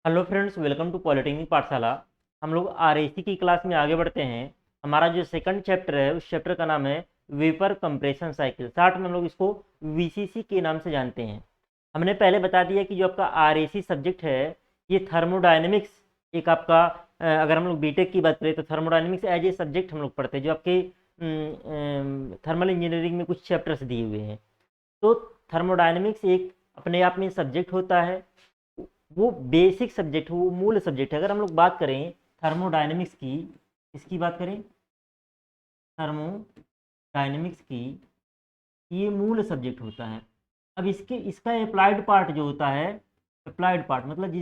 Hello friends, welcome to polytechnic Pathshala. हम लोग RAC की क्लास में आगे बढ़ते हैं। हमारा जो सेकंड चैप्टर है उस चैप्टर का नाम है वेपर कंप्रेशन साइकिल। शार्ट में हम लोग इसको वीसीसी के नाम से जानते हैं। हमने पहले बता दिया कि जो आपका आरएसी सब्जेक्ट है ये थर्मोडायनेमिक्स एक आपका अगर हम लोग बीटेक की बात करें तो थर्मोडायनेमिक्स एज ए सब्जेक्ट हम लोग पढ़ते हैं, जो आपके थर्मल इंजीनियरिंग में कुछ चैप्टर्स दिए हुए हैं। तो थर्मोडायनेमिक्स एक अपने आप में सब्जेक्ट होता है, वो बेसिक सब्जेक्ट, वो मूल सब्जेक्ट है। अगर हम लोग बात करें थर्मोडायनेमिक्स की, इसकी बात करें थर्मोडायनेमिक्स की, ये मूल सब्जेक्ट होता है। अब इसका अप्लाइड पार्ट जो होता है, अप्लाइड पार्ट मतलब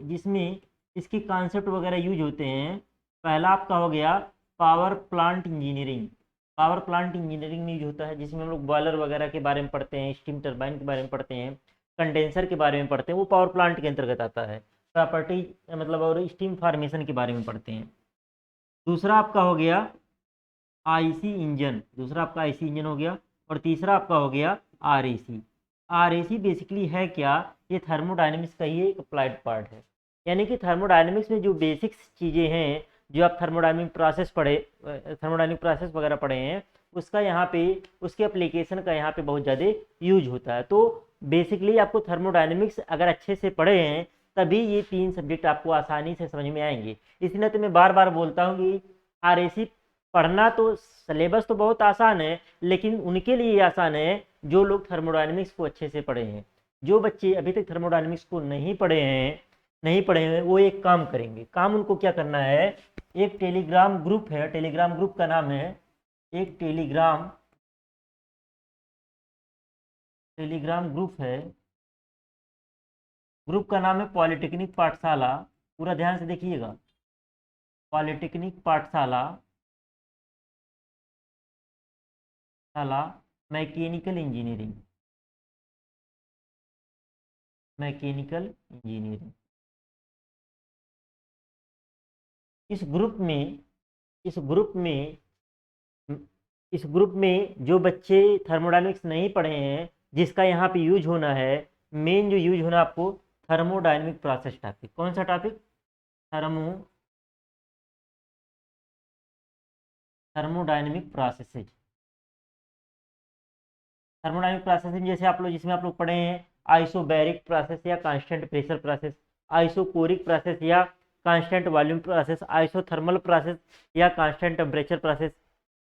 जिसमें इसके कॉन्सेप्ट वगैरह यूज होते हैं। पहला आपका हो गया power plant engineering. Power plant engineering में यूज होता है, जिसमें हम लोग बॉयलर वगैरह के बारे में पढ़ते हैं, स्टीम टरबाइन के बारे में पढ़ते हैं, कंडेंसर के बारे में पढ़ते हैं, वो पावर प्लांट के अंतर्गत आता है। प्रॉपर्टी मतलब और स्टीम फार्मेशन के बारे में पढ़ते हैं। दूसरा आपका हो गया आईसी इंजन, दूसरा आपका आईसी इंजन हो गया। और तीसरा आपका हो गया आरएसी। आरएसी बेसिकली है क्या? ये थर्मोडायनेमिक्स का ही एक अप्लाइड पार्ट है। यानी कि थर्मोडायनेमिक्स में जो बेसिक्स चीज़ें हैं, जो आप थर्मोडायनेमिक प्रोसेस पढ़े, थर्मोडायनेमिक प्रोसेस वगैरह पढ़े हैं, उसका यहाँ पे, उसके एप्लीकेशन का यहाँ पे बहुत ज़्यादा यूज होता है। तो बेसिकली आपको थर्मोडायनेमिक्स अगर अच्छे से पढ़े हैं तभी ये तीन सब्जेक्ट आपको आसानी से समझ में आएंगे। इसलिए तो मैं बार बार बोलता हूँ कि आरएसी पढ़ना तो, सिलेबस तो बहुत आसान है, लेकिन उनके लिए आसान है जो लोग थर्मोडायनेमिक्स को अच्छे से पढ़े हैं। जो बच्चे अभी तक थर्मोडायनेमिक्स को नहीं पढ़े हैं वो एक काम करेंगे। काम उनको क्या करना है, एक टेलीग्राम ग्रुप है, टेलीग्राम ग्रुप का नाम है, एक टेलीग्राम ग्रुप है, ग्रुप का नाम है पॉलिटेक्निक पाठशाला। पूरा ध्यान से देखिएगा, पॉलिटेक्निक पाठशाला शाला मैकेनिकल इंजीनियरिंग, मैकेनिकल इंजीनियरिंग। इस ग्रुप में इस ग्रुप में इस ग्रुप में जो बच्चे थर्मोडायनेमिक्स नहीं पढ़े हैं, जिसका यहाँ पे यूज होना है, मेन जो यूज होना आपको थर्मोडायनेमिक प्रोसेस टॉपिक। कौन सा topic? Thermodynamic processes. Thermodynamic processing जैसे आप लोग, जिसमें आप लोग पढ़े हैं आइसोबैरिक प्रोसेस या constant pressure process, isochoric process या constant volume process, isothermal process या constant temperature process,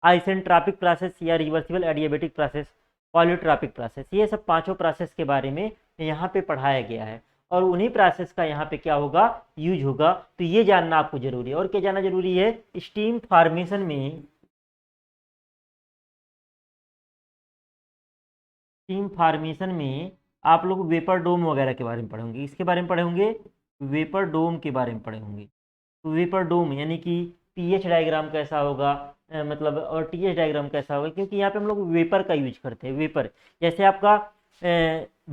isentropic process या reversible adiabatic process, polytropic process. ये सब पांचों प्रोसेस के बारे में यहाँ पे पढ़ाया गया है, और उन्हीं प्रोसेस का यहाँ पे क्या होगा, यूज होगा। तो ये जानना आपको जरूरी है। और क्या जानना जरूरी है? स्टीम फॉर्मेशन में, स्टीम फार्मेशन में आप लोग वेपर डोम वगैरह के बारे में पढ़े होंगे। इसके बारे में पढ़े होंगे, वेपर डोम के बारे में पढ़े होंगे। तो वेपर डोम यानी कि पीएच डायग्राम कैसा होगा, मतलब और टीएच डायग्राम कैसा होगा, क्योंकि यहाँ पे हम लोग वेपर का यूज करते हैं। वेपर जैसे आपका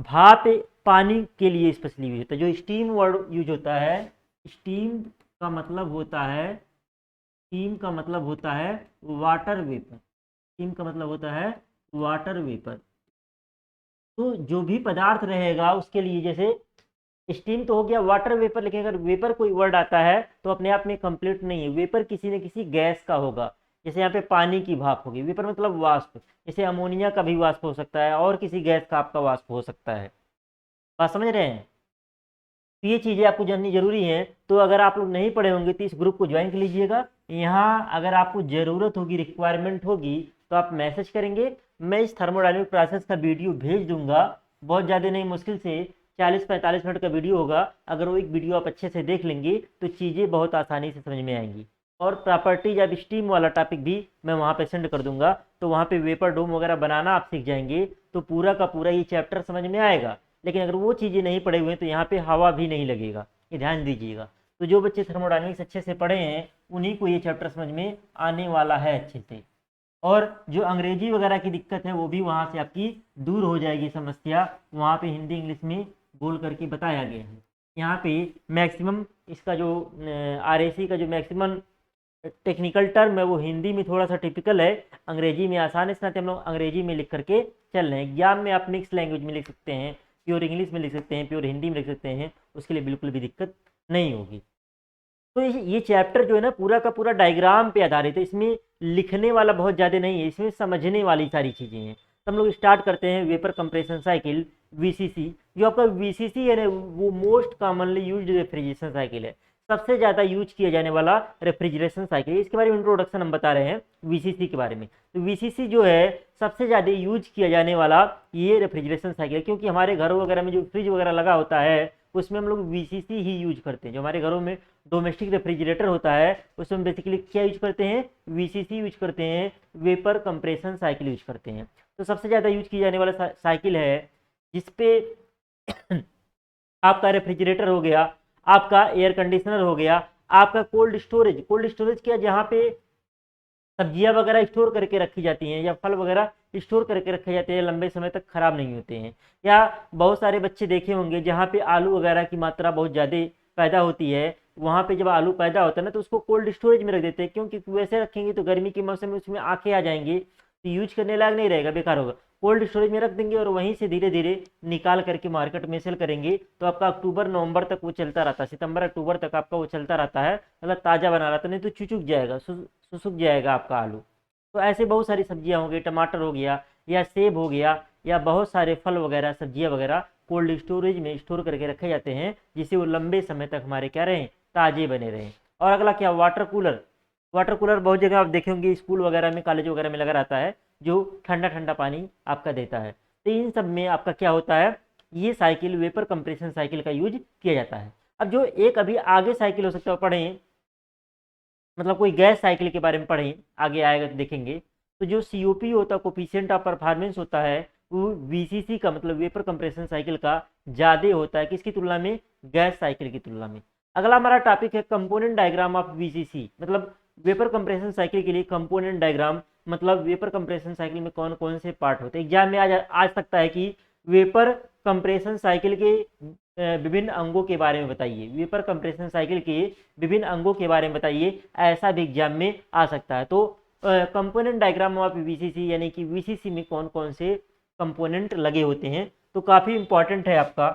भाप पानी के लिए स्पेशली यूज होता है। जो स्टीम वर्ड यूज होता है, स्टीम का मतलब होता है, स्टीम का मतलब होता है वाटर वेपर। स्टीम का मतलब होता है वाटर वेपर। तो जो भी पदार्थ रहेगा उसके लिए, जैसे स्टीम तो हो गया, वाटर वेपर, लेकिन अगर वेपर कोई वर्ड आता है तो अपने आप में कंप्लीट नहीं है। वेपर किसी न किसी गैस का होगा। जैसे यहाँ पे पानी की भाप होगी, वेपर मतलब वाष्प। जैसे अमोनिया का भी वाष्प हो सकता है, और किसी गैस का आपका वाष्प हो सकता है। बात समझ रहे हैं? तो ये चीज़ें आपको जाननी जरूरी है। तो अगर आप लोग नहीं पढ़े होंगे तो इस ग्रुप को ज्वाइन कर लीजिएगा। यहाँ अगर आपको ज़रूरत होगी, रिक्वायरमेंट होगी, तो आप मैसेज करेंगे। मैं इस थर्मोडायनेमिक प्रोसेस का वीडियो भेज दूंगा। बहुत ज़्यादा नहीं, मुश्किल से 40-45 मिनट का वीडियो होगा। अगर वो एक वीडियो आप अच्छे से देख लेंगे तो चीज़ें बहुत आसानी से समझ में आएंगी। और प्रॉपर्टीज या स्टीम वाला टॉपिक भी मैं वहाँ पे सेंड कर दूंगा। तो वहाँ पे वेपर डोम वगैरह बनाना आप सीख जाएंगे, तो पूरा का पूरा ये चैप्टर समझ में आएगा। लेकिन अगर वो चीज़ें नहीं पढ़े हुए हैं तो यहाँ पे हवा भी नहीं लगेगा, ये ध्यान दीजिएगा। तो जो बच्चे थर्मोडायनेमिक्स अच्छे से पढ़े हैं उन्हीं को ये चैप्टर समझ में आने वाला है अच्छे से। और जो अंग्रेजी वगैरह की दिक्कत है वो भी वहाँ से आपकी दूर हो जाएगी समस्या। वहाँ पे हिंदी इंग्लिश में बोल करके बताया गया है। यहाँ पे मैक्सिमम इसका जो आरएसी का जो मैक्सिमम टेक्निकल टर्म है वो हिंदी में थोड़ा सा टिपिकल है, अंग्रेजी में आसान है। इस नाते हम लोग अंग्रेजी में लिख करके चल रहे हैं। एग्जाम में आप मिक्स लैंग्वेज में लिख सकते हैं, प्योर इंग्लिश में लिख सकते हैं, प्योर हिंदी में लिख सकते हैं, उसके लिए बिल्कुल भी दिक्कत नहीं होगी। तो ये चैप्टर जो है ना पूरा का पूरा डायग्राम पे आधारित है, इसमें लिखने वाला बहुत ज़्यादा नहीं है, इसमें समझने वाली सारी चीज़ें हैं। तो हम लोग स्टार्ट करते हैं वेपर कंप्रेशन साइकिल वीसीसी। जो आपका वीसीसी है ना वो most commonly used refrigeration cycle है, सबसे ज़्यादा यूज किया जाने वाला रेफ्रिजरेशन साइकिल। इसके बारे में इंट्रोडक्शन हम बता रहे हैं वीसीसी के बारे में। तो वीसीसी जो है सबसे ज़्यादा यूज किया जाने वाला ये रेफ्रिजरेशन साइकिल है, क्योंकि हमारे घरों वगैरह में जो फ्रिज वगैरह लगा होता है उसमें हम लोग वीसीसी ही यूज करते हैं। जो हमारे घरों में डोमेस्टिक रेफ्रिजरेटर होता है उसमें बेसिकली क्या यूज करते हैं, वीसीसी यूज करते हैं, वेपर कंप्रेशन साइकिल यूज करते हैं। तो सबसे ज़्यादा यूज की जाने वाला साइकिल है जिसपे आपका रेफ्रिजरेटर हो गया, आपका एयर कंडीशनर हो गया, आपका कोल्ड स्टोरेज। कोल्ड स्टोरेज क्या, जहाँ पे सब्जियां वगैरह स्टोर करके रखी जाती हैं या फल वगैरह स्टोर करके रखे जाते हैं, लंबे समय तक खराब नहीं होते हैं। या बहुत सारे बच्चे देखे होंगे जहाँ पे आलू वगैरह की मात्रा बहुत ज़्यादा पैदा होती है, वहाँ पे जब आलू पैदा होता है ना तो उसको कोल्ड स्टोरेज में रख देते हैं, क्योंकि वैसे रखेंगे तो गर्मी के मौसम में उसमें आँखें आ जाएंगी, तो यूज करने लायक नहीं रहेगा, बेकार होगा। कोल्ड स्टोरेज में रख देंगे और वहीं से धीरे धीरे निकाल करके मार्केट में सेल करेंगे, तो आपका अक्टूबर नवंबर तक वो चलता रहता है, सितंबर अक्टूबर तक आपका वो चलता रहता है, मतलब ताज़ा बना रहता है, नहीं तो चुचुक जाएगा, सुसुक जाएगा आपका आलू। तो ऐसे बहुत सारी सब्जियां हो गई, टमाटर हो गया या सेब हो गया या बहुत सारे फल वगैरह सब्जियां वगैरह कोल्ड स्टोरेज में स्टोर करके रखे जाते हैं, जिससे वो लंबे समय तक हमारे क्या रहें, ताज़े बने रहें। और अगला क्या, वाटर कूलर। वाटर कूलर बहुत जगह आप देखे होंगे स्कूल वगैरह में, कॉलेज वगैरह में लगा रहता है, जो ठंडा ठंडा पानी आपका देता है। तो इन सब में आपका क्या होता है, ये साइकिल वेपर कंप्रेशन साइकिल का यूज किया जाता है। अब जो एक अभी आगे साइकिल हो सकता है पढ़ें, मतलब कोई गैस साइकिल के बारे में पढ़ें, आगे आएगा तो देखेंगे। तो जो सीओपी होता है, कोफिशिएंट ऑफ परफॉर्मेंस होता है, वो वीसीसी का मतलब वेपर कंप्रेशन साइकिल का ज़्यादा होता है, किसकी तुलना में, गैस साइकिल की तुलना में। अगला हमारा टॉपिक है कंपोनेंट डायग्राम ऑफ वीसीसी, मतलब वेपर कंप्रेशन साइकिल के लिए कंपोनेंट डायग्राम, मतलब वेपर कंप्रेशन साइकिल में कौन कौन से पार्ट होते हैं। एग्जाम में आ सकता है कि वेपर कंप्रेशन साइकिल के विभिन्न अंगों के बारे में बताइए, वेपर कंप्रेशन साइकिल के विभिन्न अंगों के बारे में बताइए, ऐसा भी एग्जाम में आ सकता है। तो कंपोनेंट डायग्राम ऑफ वीसीसी यानी कि वीसीसी में कौन कौन से कंपोनेंट लगे होते हैं, तो काफ़ी इंपॉर्टेंट है आपका।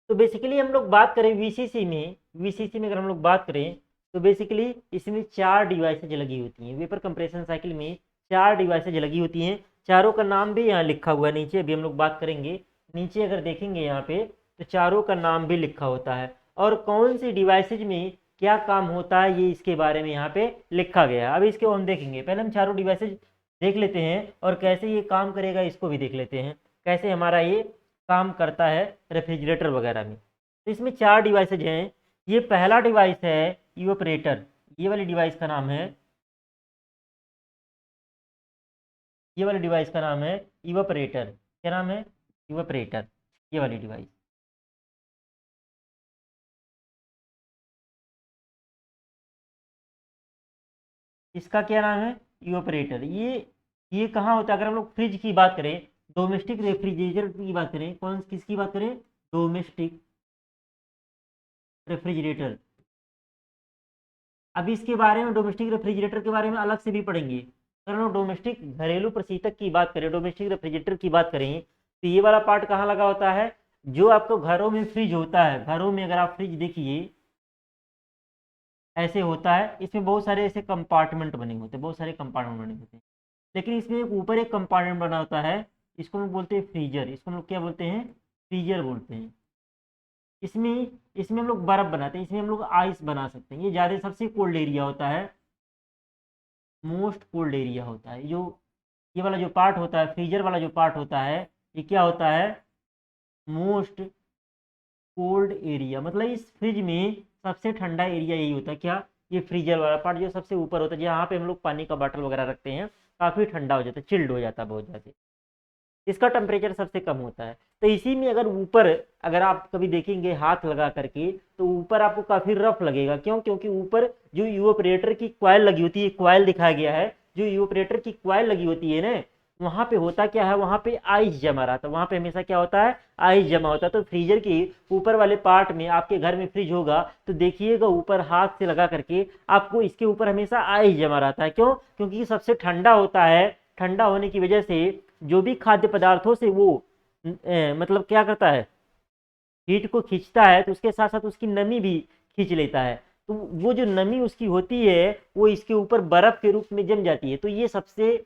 तो बेसिकली हम लोग बात करें वीसीसी में अगर हम लोग बात करें तो बेसिकली इसमें 4 डिवाइसेज लगी होती हैं। वेपर कंप्रेशन साइकिल में 4 डिवाइसेज लगी होती हैं, चारों का नाम भी यहाँ लिखा हुआ है नीचे, अभी हम लोग बात करेंगे। नीचे अगर देखेंगे यहाँ पे तो चारों का नाम भी लिखा होता है, और कौन सी डिवाइसेज में क्या काम होता है ये इसके बारे में यहाँ पे लिखा गया है। अभी इसके हम देखेंगे, पहले हम चारों डिवाइसेज देख लेते हैं और कैसे ये काम करेगा इसको भी देख लेते हैं, कैसे हमारा ये काम करता है रेफ्रिजरेटर वगैरह में। तो इसमें 4 डिवाइसेज हैं। ये पहला डिवाइस है इवेपोरेटर, ये वाली डिवाइस का नाम है, ये वाली डिवाइस का नाम है इवेपोरेटर। क्या नाम है, इवेपोरेटर, ये वाली डिवाइस। इसका क्या नाम है, इवेपोरेटर। ये कहाँ होता है, अगर हम लोग फ्रिज की बात करें, डोमेस्टिक रेफ्रिजरेटर की बात करें, कौन किसकी बात करें, डोमेस्टिक रेफ्रिजरेटर। अब इसके बारे में, डोमेस्टिक रेफ्रिजरेटर के बारे में अलग से भी पढ़ेंगे। अगर हम डोमेस्टिक घरेलू प्रशीतक की बात करें, डोमेस्टिक रेफ्रिजरेटर की बात करें, तो ये वाला पार्ट कहाँ लगा होता है, जो आपको घरों में फ्रिज होता है, घरों में अगर आप फ्रिज देखिए ऐसे होता है, इसमें बहुत सारे ऐसे कंपार्टमेंट बने होते हैं, बहुत सारे कंपार्टमेंट बने होते हैं, लेकिन इसमें एक ऊपर एक कंपार्टमेंट बना होता है, इसको हम बोलते हैं फ्रीजर, इसको हम लोग क्या बोलते हैं, फ्रीजर बोलते हैं। इसमें इसमें हम लोग बर्फ बनाते हैं, इसमें हम लोग आइस बना सकते हैं। ये ज़्यादा सबसे कोल्ड एरिया होता है, मोस्ट कोल्ड एरिया होता है। जो ये वाला जो पार्ट होता है, फ्रीजर वाला जो पार्ट होता है, ये क्या होता है, मोस्ट कोल्ड एरिया। मतलब इस फ्रिज में सबसे ठंडा एरिया यही होता है, क्या, ये फ्रीजर वाला पार्ट जो सबसे ऊपर होता है, जहाँ पे हम लोग पानी का बॉटल वगैरह रखते हैं, काफ़ी ठंडा हो जाता है, चिल्ड हो जाता है बहुत ज़्यादा, इसका टेम्परेचर सबसे कम होता है। तो इसी में अगर ऊपर, अगर आप कभी देखेंगे हाथ लगा करके, तो ऊपर आपको काफ़ी रफ लगेगा, क्यों, क्योंकि ऊपर जो इवेपोरेटर की कॉइल लगी होती है, कॉइल दिखाया गया है, जो इवेपोरेटर की कॉइल लगी होती है ना, वहां पे होता क्या है, वहां पे आइस जमा रहता है, वहां पे हमेशा क्या होता है, आइस जमा होता है। तो फ्रीजर के ऊपर वाले पार्ट में, आपके घर में फ्रिज होगा तो देखिएगा ऊपर हाथ से लगा करके आपको इसके ऊपर हमेशा आइस जमा रहता है। क्यों? क्योंकि ये सबसे ठंडा होता है। ठंडा होने की वजह से जो भी खाद्य पदार्थों से वो मतलब क्या करता है, हीट को खींचता है, तो उसके साथ साथ उसकी नमी भी खींच लेता है। तो वो जो नमी उसकी होती है वो इसके ऊपर बर्फ के रूप में जम जाती है। तो ये सबसे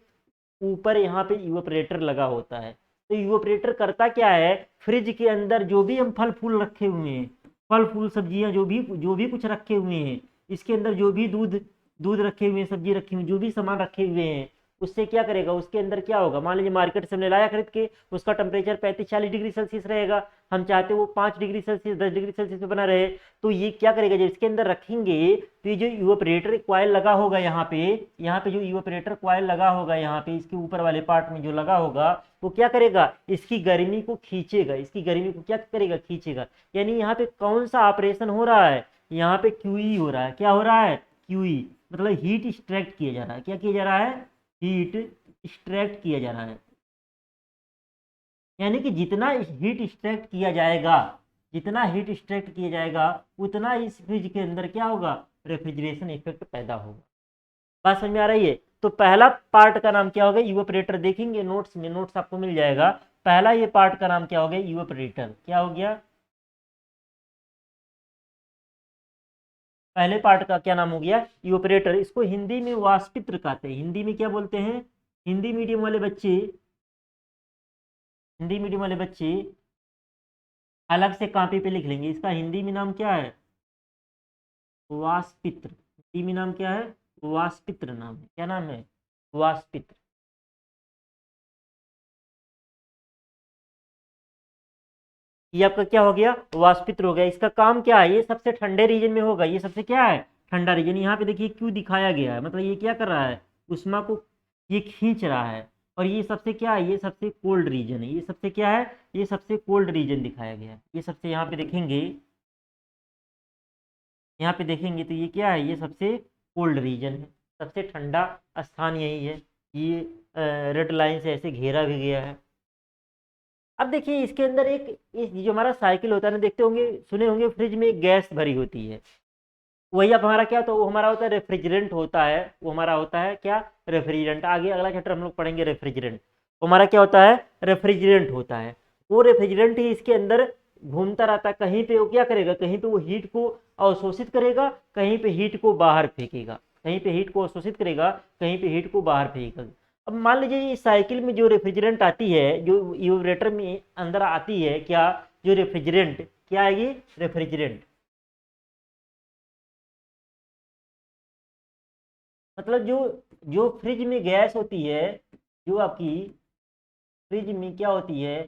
ऊपर यहाँ पे इवेपोरेटर लगा होता है। तो इवेपोरेटर करता क्या है, फ्रिज के अंदर जो भी हम फल फूल रखे हुए हैं, फल फूल सब्जियां जो भी कुछ रखे हुए हैं, इसके अंदर जो भी दूध दूध रखे हुए हैं, सब्जी रखी हुई, जो भी सामान रखे हुए हैं, उससे क्या करेगा, उसके अंदर क्या होगा, मान लीजिए मार्केट से हमने लाया खरीद के, उसका टेम्परेचर 35-40 डिग्री सेल्सियस रहेगा। हम चाहते वो 5 डिग्री सेल्सियस 10 डिग्री सेल्सियस पे बना रहे। तो ये क्या करेगा, जब इसके अंदर रखेंगे तो ये जो इवेपोरेटर कॉइल लगा होगा यहाँ पे जो इवेपोरेटर कॉइल लगा होगा, यहाँ पे इसके ऊपर वाले पार्ट में जो लगा होगा, वो क्या करेगा, इसकी गर्मी को खींचेगा, इसकी गर्मी को क्या करेगा, खींचेगा। यानी यहाँ पे कौन सा ऑपरेशन हो रहा है, यहाँ पे क्यूई हो रहा है। क्या हो रहा है, क्यूई, मतलब हीट एक्सट्रैक्ट किया जा रहा है। क्या किया जा रहा है, हीट एक्सट्रैक्ट किया जा रहा है। यानी कि जितना हीट एक्सट्रैक्ट किया जाएगा, जितना हीट एक्सट्रैक्ट किया जाएगा, उतना इस फ्रिज के अंदर क्या होगा, रेफ्रिजरेशन इफेक्ट पैदा होगा। बात समझ में आ रही है? तो पहला पार्ट का नाम क्या होगा, इवेपोरेटर। देखेंगे नोट्स में, नोट्स आपको मिल जाएगा। पहला ये पार्ट का नाम क्या हो गया, इवेपोरेटर। क्या हो गया, पहले पार्ट का क्या नाम हो गया, इवेपोरेटर। इसको हिंदी में वाष्पित्र कहते हैं। हिंदी में क्या बोलते हैं, हिंदी मीडियम वाले बच्चे, हिंदी मीडियम वाले बच्चे अलग से कॉपी पे लिख लेंगे, इसका हिंदी में नाम क्या है, वाष्पित्र। हिंदी में नाम क्या है, वाष्पित्र नाम है। क्या नाम है, वाष्पित्र। ये आपका क्या हो गया, वाष्पित्र हो गया। इसका काम क्या है, ये सबसे ठंडे रीजन में होगा, ये सबसे क्या है, ठंडा रीजन। यहाँ पे देखिए क्यों दिखाया गया है, मतलब ये क्या कर रहा है, उष्मा को ये खींच रहा है। और ये सबसे क्या है, ये सबसे कोल्ड रीजन है। ये सबसे क्या है, ये सबसे कोल्ड रीजन दिखाया गया है। ये सबसे, यहाँ पे देखेंगे, यहाँ पे देखेंगे तो ये क्या है, ये सबसे कोल्ड रीजन है, सबसे ठंडा स्थान यही है। ये रेड लाइन से ऐसे घेरा भी गया है। अब देखिए इसके अंदर एक, इस जो हमारा साइकिल होता है ना, देखते होंगे, सुने होंगे, फ्रिज में एक गैस भरी होती है। वही अब हमारा क्या होता है, वो हमारा होता है रेफ्रिजरेंट होता है। वो हमारा होता है क्या, रेफ्रिजरेंट। आगे अगला चैप्टर हम लोग पढ़ेंगे रेफ्रिजरेंट। वो हमारा क्या होता है, रेफ्रिजरेंट होता है। वो रेफ्रिजरेंट ही इसके अंदर घूमता रहता है। कहीं पे वो क्या करेगा, कहीं पे वो हीट को अवशोषित करेगा, कहीं पे हीट को बाहर फेंकेगा, कहीं पे हीट को अवशोषित करेगा, कहीं पे हीट को बाहर फेंकेगा। अब मान लीजिए इस साइकिल में जो रेफ्रिजरेंट आती है, जो इवेपोरेटर में अंदर आती है, क्या, जो रेफ्रिजरेंट, क्या आएगी, रेफ्रिजरेंट। मतलब जो जो फ्रिज में गैस होती है, जो आपकी फ्रिज में क्या होती है,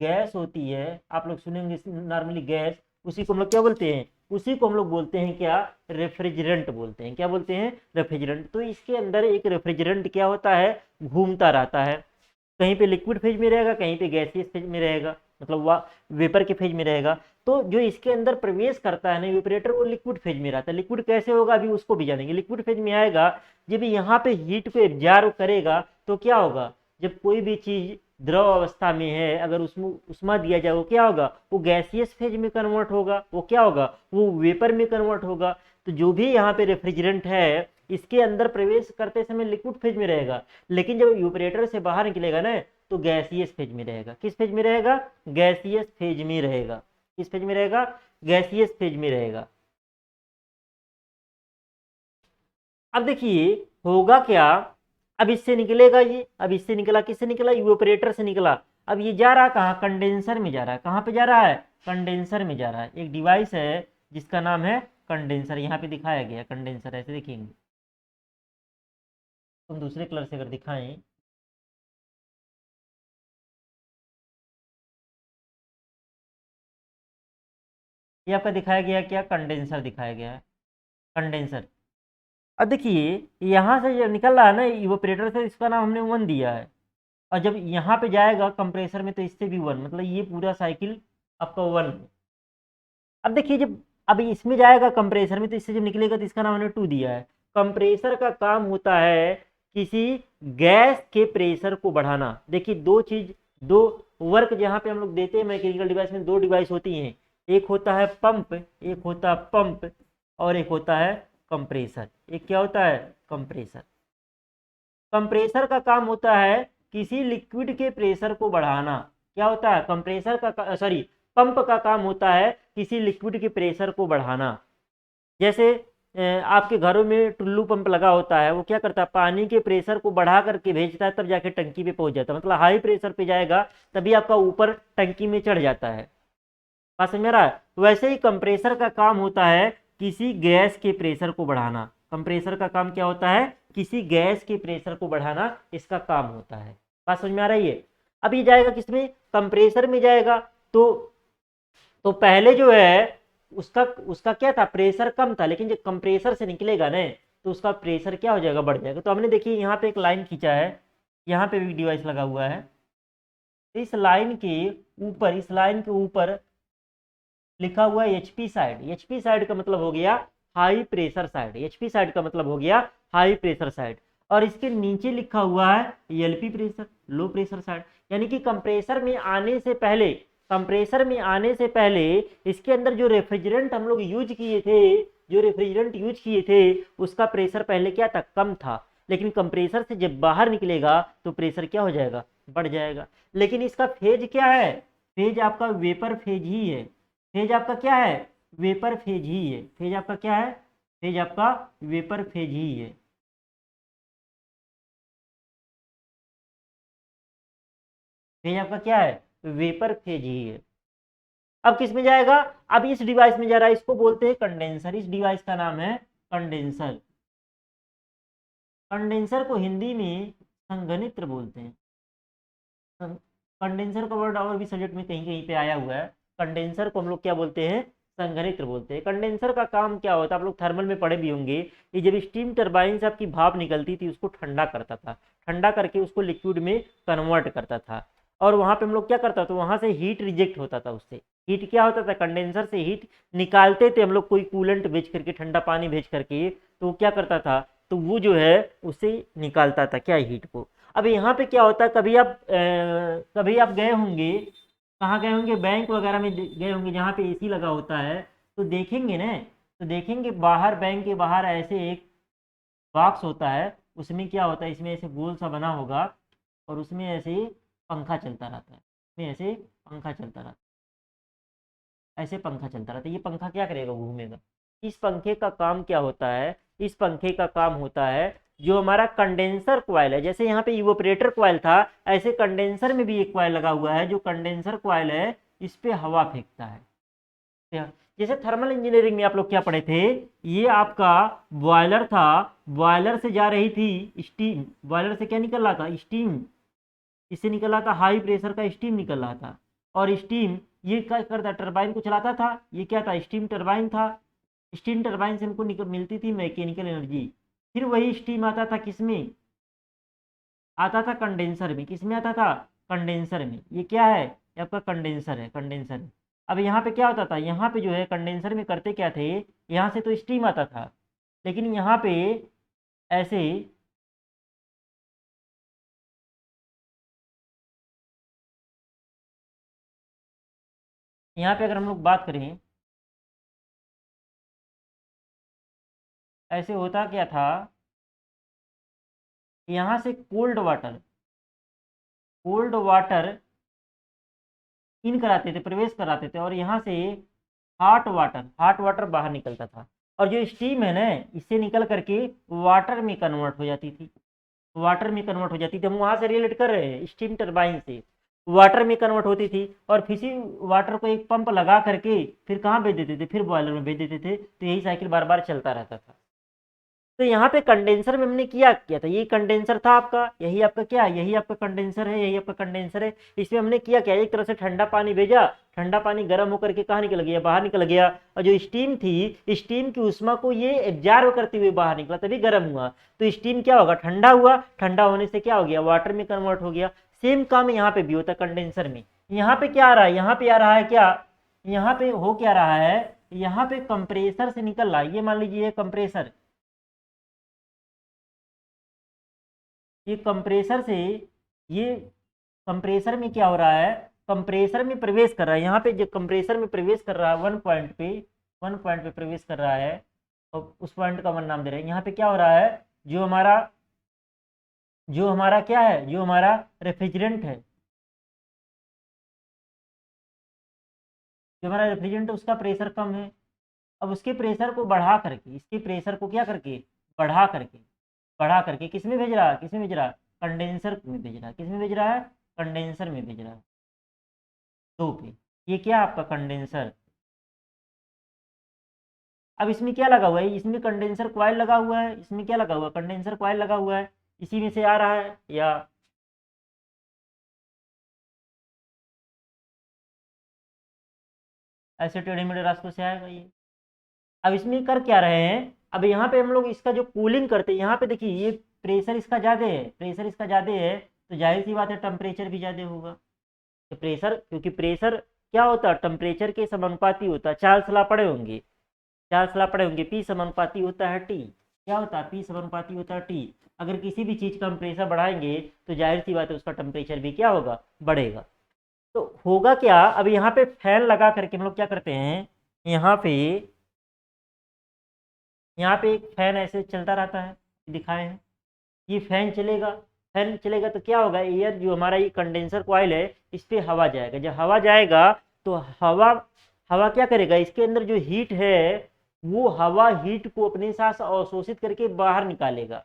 गैस होती है, आप लोग सुनेंगे नॉर्मली गैस, उसी को हम लोग क्या बोलते हैं, उसी को हम लोग बोलते हैं क्या, रेफ्रिजरेंट बोलते हैं। क्या बोलते हैं, रेफ्रिजरेंट। तो इसके अंदर एक रेफ्रिजरेंट क्या होता है, घूमता रहता है। कहीं पे लिक्विड फेज में रहेगा, कहीं पे गैसियस फेज में रहेगा, मतलब वह वेपर के फेज में रहेगा। तो जो इसके अंदर प्रवेश करता है ना इवेपोरेटर, वो लिक्विड फेज में रहता है। लिक्विड कैसे होगा, अभी उसको भी जानेंगे। लिक्विड फेज में आएगा जब यहाँ पे हीट को एब्जॉर्ब करेगा, तो क्या होगा, जब कोई भी चीज द्रव अवस्था में है, अगर उसमें उष्मा दिया जाए, वो क्या होगा, वो गैसियस फेज में कन्वर्ट होगा, वो क्या होगा, वो वेपर में कन्वर्ट होगा। तो जो भी यहाँ पे रेफ्रिजरेंट है, इसके अंदर प्रवेश करते समय लिक्विड फेज में रहेगा, लेकिन जब इवेपोरेटर से बाहर निकलेगा ना, तो गैसियस फेज में रहेगा। किस फेज में रहेगा, गैसियस फेज में रहेगा। किस फेज में रहेगा, गैसियस फेज में रहेगा। अब देखिए होगा क्या, अब इससे निकलेगा ये, अब इससे निकला, किससे निकला, इवेपोरेटर से निकला। अब ये जा रहा कहाँ, कंडेंसर में जा रहा है। कहाँ पे जा रहा है, कंडेंसर में जा रहा है। एक डिवाइस है जिसका नाम है कंडेंसर, यहाँ पे दिखाया गया कंडेंसर, ऐसे देखेंगे। हम दूसरे कलर से अगर दिखाएं, ये आपका दिखाया गया क्या, कंडेंसर दिखाया गया है, कंडेंसर। अब देखिए यहाँ से जब निकल रहा है ना इवेपोरेटर से, इसका नाम हमने 1 दिया है। और जब यहाँ पे जाएगा कंप्रेसर में, तो इससे भी 1, मतलब ये पूरा साइकिल आपका 1। अब देखिए जब, अब इसमें जाएगा कंप्रेसर में, तो इससे जब निकलेगा तो इसका नाम हमने 2 दिया है। कंप्रेसर का काम होता है किसी गैस के प्रेशर को बढ़ाना। देखिए दो वर्क जहाँ पे हम लोग देते हैं मैकेनिकल डिवाइस में, दो डिवाइस होती हैं, एक होता है पंप, एक होता है पंप, और एक होता है कंप्रेसर। एक क्या होता है? कंप्रेसर। कंप्रेसर का काम होता है किसी लिक्विड के प्रेशर को बढ़ाना। क्या होता है? कंप्रेसर का सॉरी पंप का काम होता है किसी लिक्विड के प्रेशर को बढ़ाना। जैसे आपके घरों में टुल्लू पंप लगा होता है, वो क्या करता है? पानी के प्रेशर को बढ़ा करके भेजता है, तब जाके टंकी पे पहुंच जाता है। मतलब हाई प्रेशर पे जाएगा तभी आपका ऊपर टंकी में चढ़ जाता है। बात समझ में आ रहा है? वैसे ही कंप्रेसर का काम होता है किसी गैस के प्रेशर को बढ़ाना। कंप्रेसर का काम क्या होता है? किसी गैस के प्रेशर को बढ़ाना इसका काम होता है। बात समझ में आ रही है? अब ये जाएगा किसमें? कंप्रेसर में जाएगा। तो पहले जो है उसका उसका क्या था? प्रेशर कम था, लेकिन जब कंप्रेसर से निकलेगा ना तो उसका प्रेशर क्या हो जाएगा? बढ़ जाएगा। तो हमने देखिए यहाँ पे एक लाइन खींचा है, यहाँ पे भी डिवाइस लगा हुआ है। इस लाइन के ऊपर लिखा हुआ है एचपी साइड। एचपी साइड का मतलब हो गया high pressure side. HP side का मतलब हो गया हाई प्रेशर साइड। और इसके नीचे लिखा हुआ है LP pressure, low pressure side. यानी कि कंप्रेसर में आने से पहले इसके अंदर जो रेफ्रिजरेंट हम लोग यूज किए थे उसका प्रेशर पहले क्या था? कम था। लेकिन कंप्रेसर से जब बाहर निकलेगा तो प्रेशर क्या हो जाएगा? बढ़ जाएगा। लेकिन इसका फेज क्या है? फेज आपका वेपर फेज ही है। फेज आपका क्या है? वेपर फेज ही है। फेज आपका क्या है? फेज आपका वेपर फेज ही है। फेज आपका क्या है? वेपर फेज ही है। अब किस में जाएगा? अब इस डिवाइस में जा रहा है, इसको बोलते हैं कंडेंसर। इस डिवाइस का नाम है कंडेंसर। कंडेंसर को हिंदी में संघनित्र बोलते हैं। कंडेंसर का वर्ड और भी सब्जेक्ट में कहीं कहीं पे आया हुआ है। कंडेंसर को हम लोग क्या बोलते हैं? संघनित्र बोलते हैं। कंडेंसर का काम क्या होता है? आप लोग थर्मल में पढ़े भी होंगे कि जब स्टीम टरबाइन से आपकी भाप निकलती थी उसको ठंडा करता था, ठंडा करके उसको लिक्विड में कन्वर्ट करता था। और वहां पे हम लोग क्या करता था? वहां से हीट रिजेक्ट होता था। उससे हीट क्या होता था? कंडेंसर से हीट निकालते थे हम लोग, कोई कूलेंट भेज करके, ठंडा पानी भेज करके। तो वो क्या करता था? तो वो जो है उसे निकालता था क्या? हीट को। अब यहाँ पे क्या होता है? कभी आप गए होंगे, कहाँ गए होंगे? बैंक वगैरह में गए होंगे जहाँ पे एसी लगा होता है। तो देखेंगे ना, तो देखेंगे बाहर, बैंक के बाहर ऐसे एक बॉक्स होता है, उसमें क्या होता है? इसमें ऐसे गोल सा बना होगा और उसमें ऐसे पंखा चलता रहता है। इसमें ऐसे पंखा चलता रहता है, ऐसे पंखा चलता रहता है। ये पंखा क्या करेगा? घूमेगा। इस पंखे का काम क्या होता है? इस पंखे का काम होता है जो हमारा कंडेंसर कॉइल है, जैसे यहाँ पे इवोपरेटर कॉइल था, ऐसे कंडेंसर में भी एक कॉइल लगा हुआ है। जो कंडेंसर कॉइल है इस पे हवा फेंकता है। जैसे थर्मल इंजीनियरिंग में आप लोग क्या पढ़े थे? ये आपका बॉयलर था, बॉयलर से जा रही थी स्टीम। बॉयलर से क्या निकल रहा था? स्टीम। इससे निकल रहा था हाई प्रेशर का स्टीम निकल रहा था। और स्टीम ये क्या करता? टरबाइन को चलाता था। ये क्या था? स्टीम टरबाइन था। स्टीम टरबाइन से हमको मिलती थी मैकेनिकल एनर्जी। फिर वही स्टीम आता था किसमें? आता था कंडेंसर में। किसमें आता था? कंडेंसर में। ये क्या है? ये आपका कंडेंसर है, कंडेंसर है। अब यहाँ पे क्या होता था? यहाँ पे जो है कंडेंसर में करते क्या थे? यहाँ से तो स्टीम आता था, लेकिन यहाँ पे ऐसे यहाँ पे अगर हम लोग बात करें, ऐसे होता क्या था? यहाँ से कोल्ड वाटर इन कराते थे, प्रवेश कराते थे, और यहाँ से हॉट वाटर बाहर निकलता था। और जो स्टीम है ना, इससे निकल करके वाटर में कन्वर्ट हो जाती थी। वाटर में कन्वर्ट हो जाती थी। हम वहां से रिलेट कर रहे हैं स्टीम टरबाइन से। वाटर में कन्वर्ट होती थी और फिर इसी वाटर को एक पंप लगा करके फिर कहाँ भेज देते थे? फिर बॉयलर में भेज देते थे। तो यही साइकिल बार बार चलता रहता था। तो यहाँ पे कंडेंसर में हमने किया किया था, ये कंडेंसर था आपका, यही आपका क्या? यही आपका कंडेंसर है, यही आपका कंडेंसर है। इसमें हमने किया क्या? एक तरह से ठंडा पानी भेजा, ठंडा पानी गर्म होकर के कहाँ निकल गया? बाहर निकल गया। और जो स्टीम थी, स्टीम की उष्मा को ये एब्जॉर्व करते हुए बाहर निकला, तभी गर्म हुआ। तो स्टीम क्या होगा? ठंडा हुआ, ठंडा होने से क्या हो गया? वाटर में कन्वर्ट हो गया। सेम काम यहाँ पे भी होता है कंडेंसर में। यहाँ पे क्या आ रहा है? यहाँ पे आ रहा है क्या? यहाँ पे हो क्या रहा है? यहाँ पे कंप्रेसर से निकल रहा है। ये मान लीजिए कंप्रेसर, ये कंप्रेसर से, ये कंप्रेसर में क्या हो रहा है, कंप्रेसर में प्रवेश कर रहा है, यहाँ पे जो कंप्रेसर में प्रवेश कर रहा है वन पॉइंट पे प्रवेश कर रहा है, और उस पॉइंट का वन नाम दे रहे हैं। यहाँ पे क्या हो रहा है, जो हमारा क्या है, जो हमारा रेफ्रिजरेंट है, जो हमारा रेफ्रिजरेंट है उसका प्रेशर कम है। अब उसके प्रेशर को बढ़ा करके, इसके प्रेशर को क्या करके, बढ़ा करके, किस में भेज रहा है, कंडेंसर में भेज रहा है। किस में भेज रहा है, कंडेंसर में भेज रहा है, दो पे। ये क्या आपका कंडेंसर। अब इसमें क्या लगा हुआ है, इसमें कंडेंसर कॉइल लगा हुआ है, इसमें क्या लगा हुआ है, कंडेंसर कॉइल लगा हुआ है, इसी में से आ रहा है, या ऐसे टेढ़े मेढ़े रास्तों से आएगा ये। अब इसमें कर क्या रहे हैं, अब यहाँ पे हम लोग इसका जो कूलिंग करते हैं, यहाँ पे देखिए ये प्रेशर इसका ज़्यादा है, तो जाहिर सी बात है टेम्परेचर भी ज़्यादा होगा। तो प्रेशर, क्योंकि प्रेशर क्या होता है, टेम्परेचर के समानुपाती होता है। चार्ल्स लॉ पढ़े होंगे, पी समानुपाती होता है टी। क्या होता है, पी समानुपाती होता है टी। अगर किसी भी चीज़ का हम प्रेशर बढ़ाएंगे तो जाहिर सी बात है उसका टेम्परेचर भी क्या होगा, बढ़ेगा। तो होगा क्या, अब यहाँ पे फैन लगा करके हम लोग क्या करते हैं, यहाँ पे एक फैन ऐसे चलता रहता है, दिखाए हैं, ये फैन चलेगा तो क्या होगा, एयर जो हमारा ये कंडेंसर कॉइल है, इस पे हवा जाएगा। जब हवा जाएगा तो हवा हवा क्या करेगा, इसके अंदर जो हीट है वो हवा हीट को अपने साथ अवशोषित करके बाहर निकालेगा।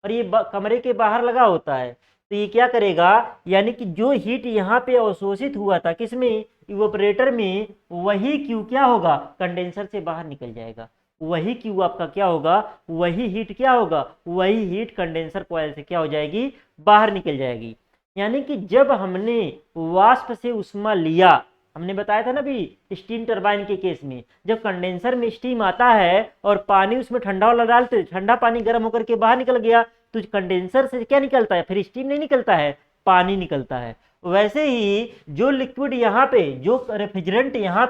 और ये कमरे के बाहर लगा होता है, तो ये क्या करेगा, यानी कि जो हीट यहाँ पे अवशोषित हुआ था किसमें, इवेपोरेटर में, वही क्यू क्या होगा, कंडेंसर से बाहर निकल जाएगा। वही क्यू आपका क्या होगा, वही हीट क्या होगा, वही हीट कंडेंसर कॉइल से क्या हो जाएगी, बाहर निकल जाएगी। यानी कि जब हमने वाष्प से उष्मा लिया, हमने बताया था ना भी स्टीम टरबाइन के केस में, जब कंडेंसर में स्टीम आता है और पानी उसमें ठंडा वाला डालते, ठंडा पानी गर्म होकर के बाहर निकल गया, तो कंडेंसर से क्या निकलता है, फिर स्टीम नहीं निकलता है, पानी निकलता है। वैसे ही जो लिक्विड यहाँ पे, जो रेफ्रिजरेंट यहाँ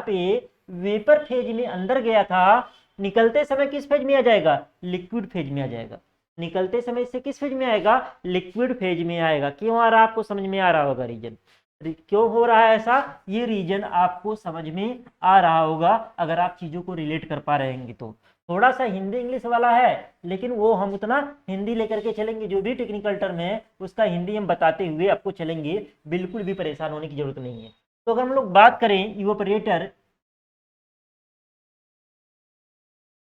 पे वेपर फेज में अंदर गया था, निकलते समय किस फेज में आ जाएगा, लिक्विड फेज में आ जाएगा। निकलते समय इससे किस फेज में आएगा, लिक्विड फेज में आएगा। क्यों आ रहा है, आपको समझ में आ रहा होगा रीजन, क्यों हो रहा है ऐसा, ये रीजन आपको समझ में आ रहा होगा अगर आप चीजों को रिलेट कर पा रहे हैं। तो थोड़ा सा हिंदी इंग्लिश वाला है, लेकिन वो हम उतना हिंदी लेकर के चलेंगे, जो भी टेक्निकल टर्म है उसका हिंदी हम बताते हुए आपको चलेंगे, बिल्कुल भी परेशान होने की जरूरत नहीं है। तो अगर हम लोग बात करें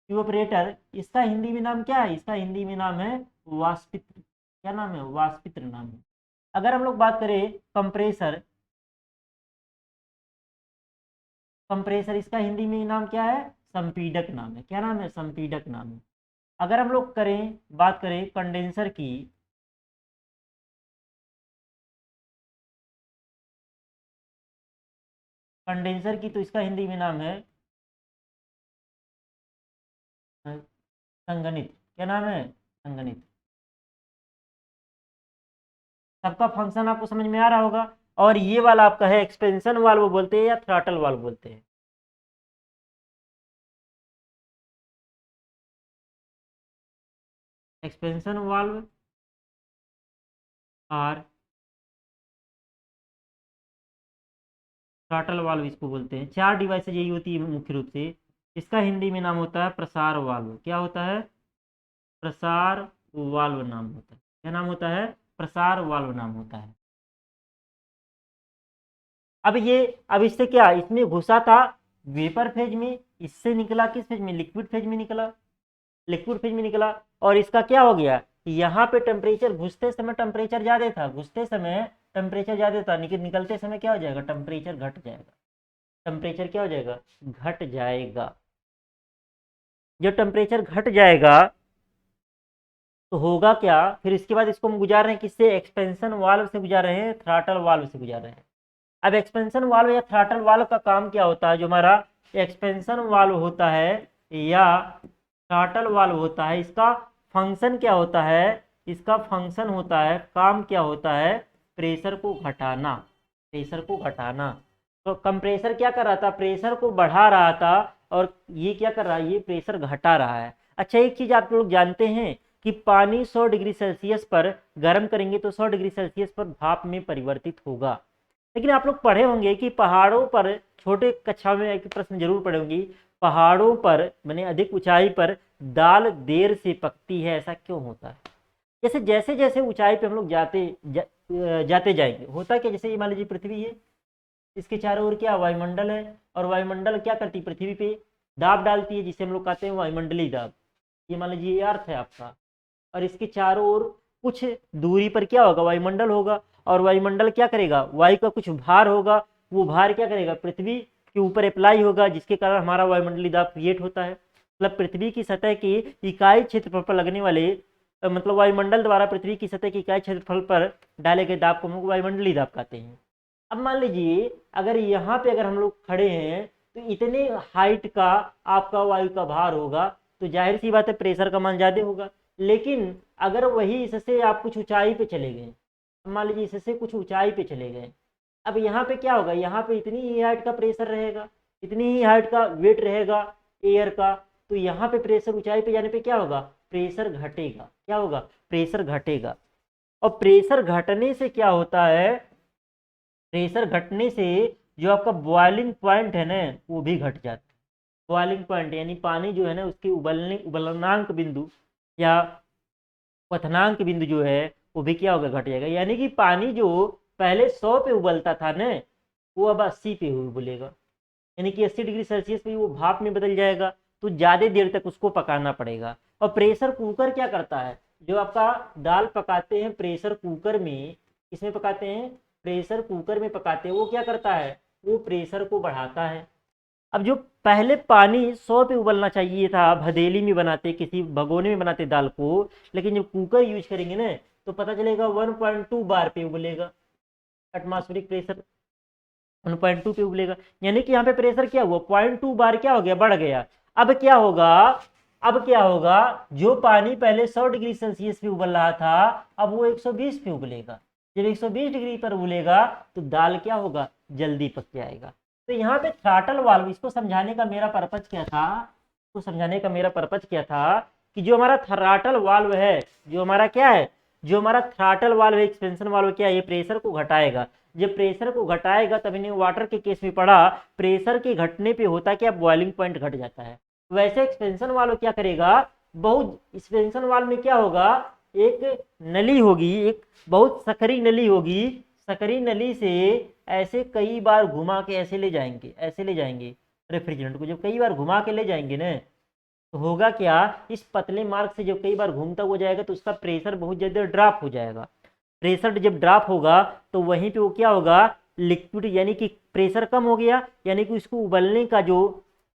इवेपोरेटर, इसका हिंदी में नाम क्या है, इसका हिंदी में नाम है वाष्पित्र। क्या नाम है, वाष्पित्र नाम है। अगर हम लोग बात करें कंप्रेसर, इसका हिंदी में नाम क्या है, संपीडक नाम है। क्या नाम है, संपीडक नाम है। अगर हम लोग बात करें कंडेंसर की, तो इसका हिंदी में नाम है संघनित्र। क्या नाम है, संघनित्र। सबका फंक्शन आपको समझ में आ रहा होगा। और ये वाला आपका है एक्सपेंशन वाल्व बोलते हैं या थ्रॉटल वाल्व बोलते हैं, एक्सपेंशन वाल्व और थ्रॉटल वाल्व इसको बोलते हैं। चार डिवाइसेज यही होती है मुख्य रूप से। इसका हिंदी में नाम होता है प्रसार वाल्व। क्या होता है, प्रसार वाल्व नाम होता है। क्या नाम होता है, प्रसार वाल्व नाम होता है। अब इससे क्या, इसमें घुसा था वेपर फेज में, इससे निकला किस फेज में, लिक्विड फेज में निकला, और इसका क्या हो गया, यहाँ पे टेम्परेचर, घुसते समय टेम्परेचर ज्यादा था, निकलते समय क्या हो जाएगा, टेम्परेचर घट जाएगा, जब टेम्परेचर घट जाएगा तो होगा क्या, फिर इसके बाद इसको हम गुजार रहे हैं किससे, एक्सपेंशन वाल्व से गुजार रहे हैं, थ्रॉटल वाल्व से गुजार रहे हैं। अब एक्सपेंशन वाल्व या थ्रॉटल वाल्व का काम क्या होता है, जो हमारा एक्सपेंशन वाल्व होता है या थ्रॉटल वाल्व होता है, इसका फंक्शन क्या होता है, काम क्या होता है, प्रेशर को घटाना। तो कंप्रेसर क्या कर रहा था, प्रेशर को बढ़ा रहा था, और ये क्या कर रहा है, ये प्रेशर घटा रहा है। अच्छा, एक चीज आप लोग जानते हैं कि पानी 100 डिग्री सेल्सियस पर गर्म करेंगे तो 100 डिग्री सेल्सियस पर भाप में परिवर्तित होगा। लेकिन आप लोग पढ़े होंगे कि पहाड़ों पर, छोटे कक्षा में एक प्रश्न जरूर पढ़े होंगे, पहाड़ों पर माने अधिक ऊंचाई पर दाल देर से पकती है, ऐसा क्यों होता है? जैसे जैसे जैसे ऊंचाई पे हम लोग जाते जाएंगे, होता क्या, जैसे ये मान लीजिए पृथ्वी है, इसके चारों ओर क्या वायुमंडल है, और वायुमंडल क्या करती है, पृथ्वी पे दाब डालती है, जिसे हम लोग कहते हैं वायुमंडलीय दाब। ये मान लीजिए अर्थ है आपका, और इसके चारों ओर कुछ दूरी पर क्या होगा, वायुमंडल होगा, और वायुमंडल क्या करेगा, वायु का कुछ भार होगा, वो भार क्या करेगा, पृथ्वी के ऊपर अप्लाई होगा, जिसके कारण हमारा वायुमंडलीय दाब क्रिएट होता है। मतलब पृथ्वी की सतह की इकाई क्षेत्रफल पर लगने वाले, मतलब वायुमंडल द्वारा पृथ्वी की सतह की इकाई क्षेत्रफल पर डाले गए दाब को हम लोग वायुमंडलीय दाब कहते हैं। अब मान लीजिए अगर यहाँ पे अगर हम लोग खड़े हैं तो इतने हाइट का आपका वायु का भार होगा, तो जाहिर सी बात है प्रेशर का मान ज्यादा होगा। लेकिन अगर वही इससे आप कुछ ऊंचाई पे चले गए, मान लीजिए इससे कुछ ऊंचाई पे चले गए, अब यहाँ पे क्या होगा, यहाँ पे इतनी ही हाइट का प्रेशर रहेगा, इतनी ही हाइट का वेट रहेगा एयर का, तो यहाँ पे प्रेशर ऊंचाई पे जाने पे क्या होगा, प्रेशर घटेगा। क्या होगा, प्रेशर घटेगा। और प्रेशर घटने से क्या होता है, प्रेशर घटने से जो आपका बॉइलिंग पॉइंट है ना वो भी घट जाता है। बॉइलिंग पॉइंट यानी पानी जो है ना उसके उबलनांक बिंदु या क्वथनांक बिंदु जो है वो भी क्या होगा, घट जाएगा। यानी कि पानी जो पहले 100 पे उबलता था ना वो अब 80 पे उबलेगा, यानी कि 80 डिग्री सेल्सियस पे वो भाप में बदल जाएगा, तो ज़्यादा देर तक उसको पकाना पड़ेगा। और प्रेशर कुकर क्या करता है, जो आपका दाल पकाते हैं प्रेशर कुकर में, इसमें पकाते हैं, प्रेशर कुकर में पकाते हैं, वो क्या करता है, वो प्रेशर को बढ़ाता है। अब जो पहले पानी 100 पे उबलना चाहिए था, भदेली में बनाते, किसी भगोने में बनाते दाल को, लेकिन जब कुकर यूज करेंगे ना तो पता चलेगा 1.2 बार पे उबलेगा, एटमॉस्फेरिक प्रेशर 1.2 पे उबलेगा। यानी कि यहाँ पे प्रेशर क्या हुआ, 0.2 बार क्या हो गया, बढ़ गया। अब क्या होगा, अब क्या होगा, जो पानी पहले 100 डिग्री सेल्सियस पे उबल रहा था अब वो 120 पे उबलेगा। जब 120 डिग्री पर उबलेगा तो दाल क्या होगा, जल्दी पक जाएगा। तो यहाँ पे थ्रॉटल वाल्व, इसको समझाने का मेरा पर्पज क्या था, इसको समझाने का मेरा पर्पज क्या था कि जो हमारा थ्रॉटल वाल्व है, जो हमारा क्या है, जो हमारा थ्रॉटल वाल्व है, एक्सपेंशन वाल्व क्या है, ये प्रेशर को घटाएगा। जब प्रेशर को घटाएगा, तब इन्हें वाटर के केस में पढ़ा, प्रेशर के घटने पे होता क्या, बॉइलिंग पॉइंट घट जाता है। वैसे एक्सपेंशन वाल्व क्या करेगा, बहुत एक्सपेंशन वाल्व में क्या होगा, एक नली होगी, एक बहुत सकरी नली होगी, सकरी नली से ऐसे कई बार घुमा के ऐसे ले जाएंगे, ऐसे ले जाएंगे रेफ्रिजरेंट को। जब कई बार घुमा के ले जाएंगे ना तो होगा क्या, इस पतले मार्ग से जब कई बार घूमता हो जाएगा तो उसका प्रेशर बहुत ज़्यादा ड्रॉप हो जाएगा। प्रेशर जब ड्रॉप होगा तो वहीं पे वो क्या होगा, लिक्विड, यानी कि प्रेशर कम हो गया, यानी कि उसको उबलने का जो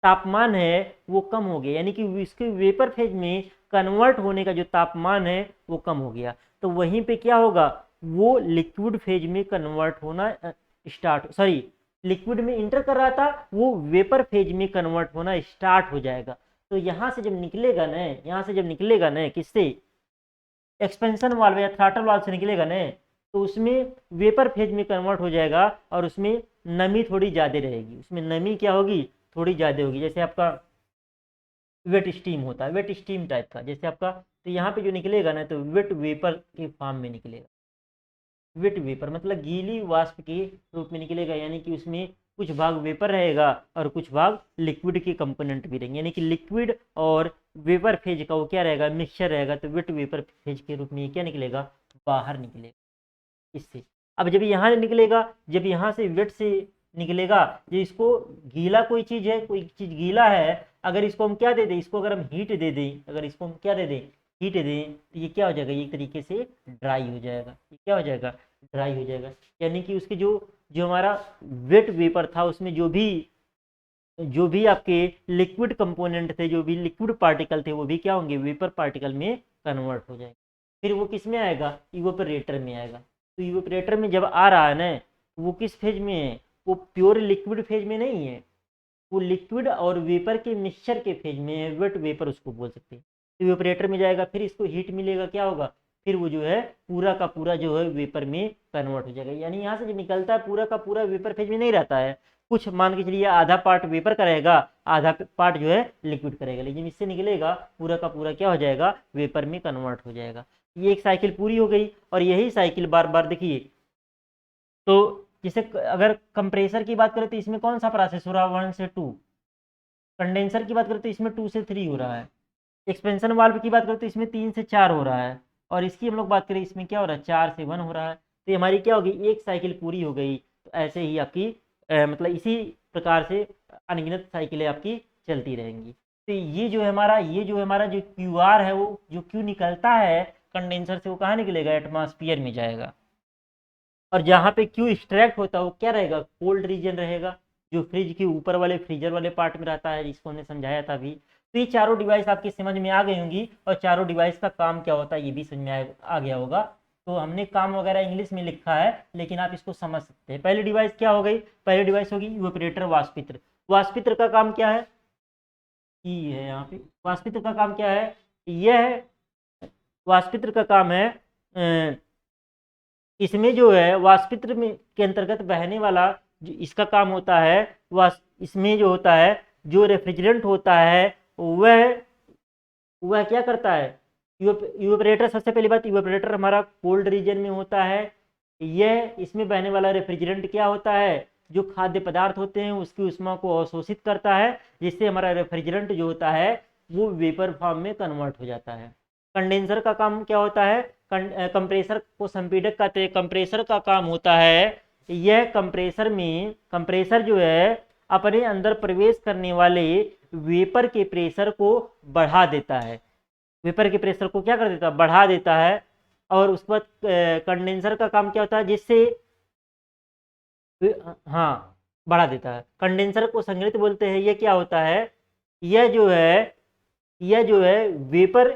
तापमान है वो कम हो गया, यानी कि इसके वेपर फेज में कन्वर्ट होने का जो तापमान है वो कम हो गया। तो वहीं पे क्या होगा, वो लिक्विड फेज में कन्वर्ट होना लिक्विड में इंटर कर रहा था, वो वेपर फेज में कन्वर्ट होना स्टार्ट हो जाएगा। तो यहाँ से जब निकलेगा ना, यहाँ से जब निकलेगा ना, किससे, एक्सपेंशन वाल्व या थ्रॉटल वाल्व से निकलेगा ना, तो उसमें वेपर फेज में कन्वर्ट हो जाएगा और उसमें नमी थोड़ी ज़्यादा रहेगी, उसमें नमी क्या होगी, थोड़ी ज़्यादा होगी। जैसे आपका वेट स्टीम होता है, वेट स्टीम टाइप का, जैसे आपका, तो यहाँ पे जो निकलेगा ना तो वेट वेपर के फॉर्म में निकलेगा। वेट वेपर मतलब गीली वाष्प के रूप में निकलेगा, यानी कि उसमें कुछ भाग वेपर रहेगा और कुछ भाग लिक्विड के कंपोनेंट भी रहेंगे, यानी कि लिक्विड और वेपर फेज का वो क्या रहेगा, मिक्सचर रहेगा। तो वेट वेपर फेज के रूप में ये क्या निकलेगा, बाहर निकलेगा इससे। अब जब यहाँ निकलेगा, जब यहाँ से वेट से निकलेगा, जो इसको गीला कोई चीज़ है, कोई चीज़ गीला है, अगर इसको हम क्या दे दें, इसको अगर हम हीट दे दें, अगर इसको हम क्या दे दें, हीट दे दें, तो ये क्या हो जाएगा, एक तरीके से ड्राई हो जाएगा। ये क्या हो जाएगा, ड्राई हो जाएगा। यानी कि उसके जो जो हमारा वेट वेपर था उसमें जो भी आपके लिक्विड कंपोनेंट थे, जो भी लिक्विड पार्टिकल थे, वो भी क्या होंगे, वेपर पार्टिकल में कन्वर्ट हो जाएंगे। फिर वो किस में आएगा, इवेपोरेटर में आएगा। तो इवेपोरेटर में जब आ रहा है ना, वो किस फेज में है, वो प्योर लिक्विड फेज में नहीं है, वो लिक्विड और वेपर के मिक्सचर के फेज में है, वेट वेपर उसको बोल सकते हैं। इवेपोरेटर में जाएगा, फिर इसको हीट मिलेगा, क्या होगा, फिर वो जो है पूरा का पूरा जो है वेपर में कन्वर्ट हो जाएगा। यानी यहाँ से जो निकलता है पूरा का पूरा वेपर फेज में नहीं रहता है, कुछ मान के चलिए आधा पार्ट वेपर का रहेगा, आधा पार्ट जो है लिक्विड करेगा, लेकिन इससे निकलेगा पूरा का पूरा क्या हो जाएगा, वेपर में कन्वर्ट हो जाएगा। ये एक साइकिल पूरी हो गई, और यही साइकिल बार बार देखिए, तो जैसे अगर कंप्रेसर की बात करें तो इसमें कौन सा प्रोसेस हो रहा है, 1 से 2। कंडेंसर की बात करें तो इसमें 2 से 3 हो रहा है। एक्सपेंशन वाल्व की बात करें तो इसमें 3 से 4 हो रहा है, और इसकी हम लोग बात करें इसमें क्या हो रहा है, 4 से 1 हो रहा है। तो ये हमारी क्या होगी, एक साइकिल पूरी हो गई। तो ऐसे ही आपकी मतलब इसी प्रकार से अनगिनत साइकिलें आपकी चलती रहेंगी। तो ये जो है हमारा जो क्यू आर है, वो जो क्यू निकलता है कंडेंसर से, वो कहाँ निकलेगा, एटमॉस्फेयर में जाएगा। और जहाँ पे क्यू एक्सट्रैक्ट होता है वो क्या रहेगा, कोल्ड रीजन रहेगा, जो फ्रिज के ऊपर वाले फ्रीजर वाले पार्ट में रहता है, जिसको हमने समझाया था अभी। तो ये चारों डिवाइस आपकी समझ में आ गई होंगी, और चारों डिवाइस का काम क्या होता है ये भी समझ में आ गया होगा। तो हमने काम वगैरह इंग्लिश में लिखा है, लेकिन आप इसको समझ सकते हैं। पहली डिवाइस क्या हो गई, पहली डिवाइस होगी इवेपोरेटर, वाष्पित्र। वाष्पित्र का काम क्या है, ये है यहाँ पे, वाष्पित्र का काम क्या है, यह है वाष्पित्र का काम है, इसमें जो है वाष्पित्र में के अंतर्गत बहने वाला जो इसका काम होता है, इसमें जो होता है, जो रेफ्रिजरेंट होता है, वह क्या करता है, इवेपोरेटर। सबसे पहली बात, इवेपोरेटर हमारा कोल्ड रीजन में होता है। यह इसमें बहने वाला रेफ्रिजरेंट क्या होता है, जो खाद्य पदार्थ होते हैं उसकी ऊष्मा को अवशोषित करता है, जिससे हमारा रेफ्रिजरेंट जो होता है वो वेपर फॉर्म में कन्वर्ट हो जाता है। कंडेंसर का काम क्या होता है, कंप्रेसर को संपीडक कहते हैं। कंप्रेसर का काम होता है, यह कंप्रेसर जो है अपने अंदर प्रवेश करने वाले वेपर के प्रेशर को बढ़ा देता है। वेपर के प्रेशर को क्या कर देता है, बढ़ा देता है। और उसके बाद कंडेंसर का काम क्या होता है, जिससे हाँ बढ़ा देता है। कंडेंसर को संग्रहित बोलते हैं। यह क्या होता है, यह जो है वेपर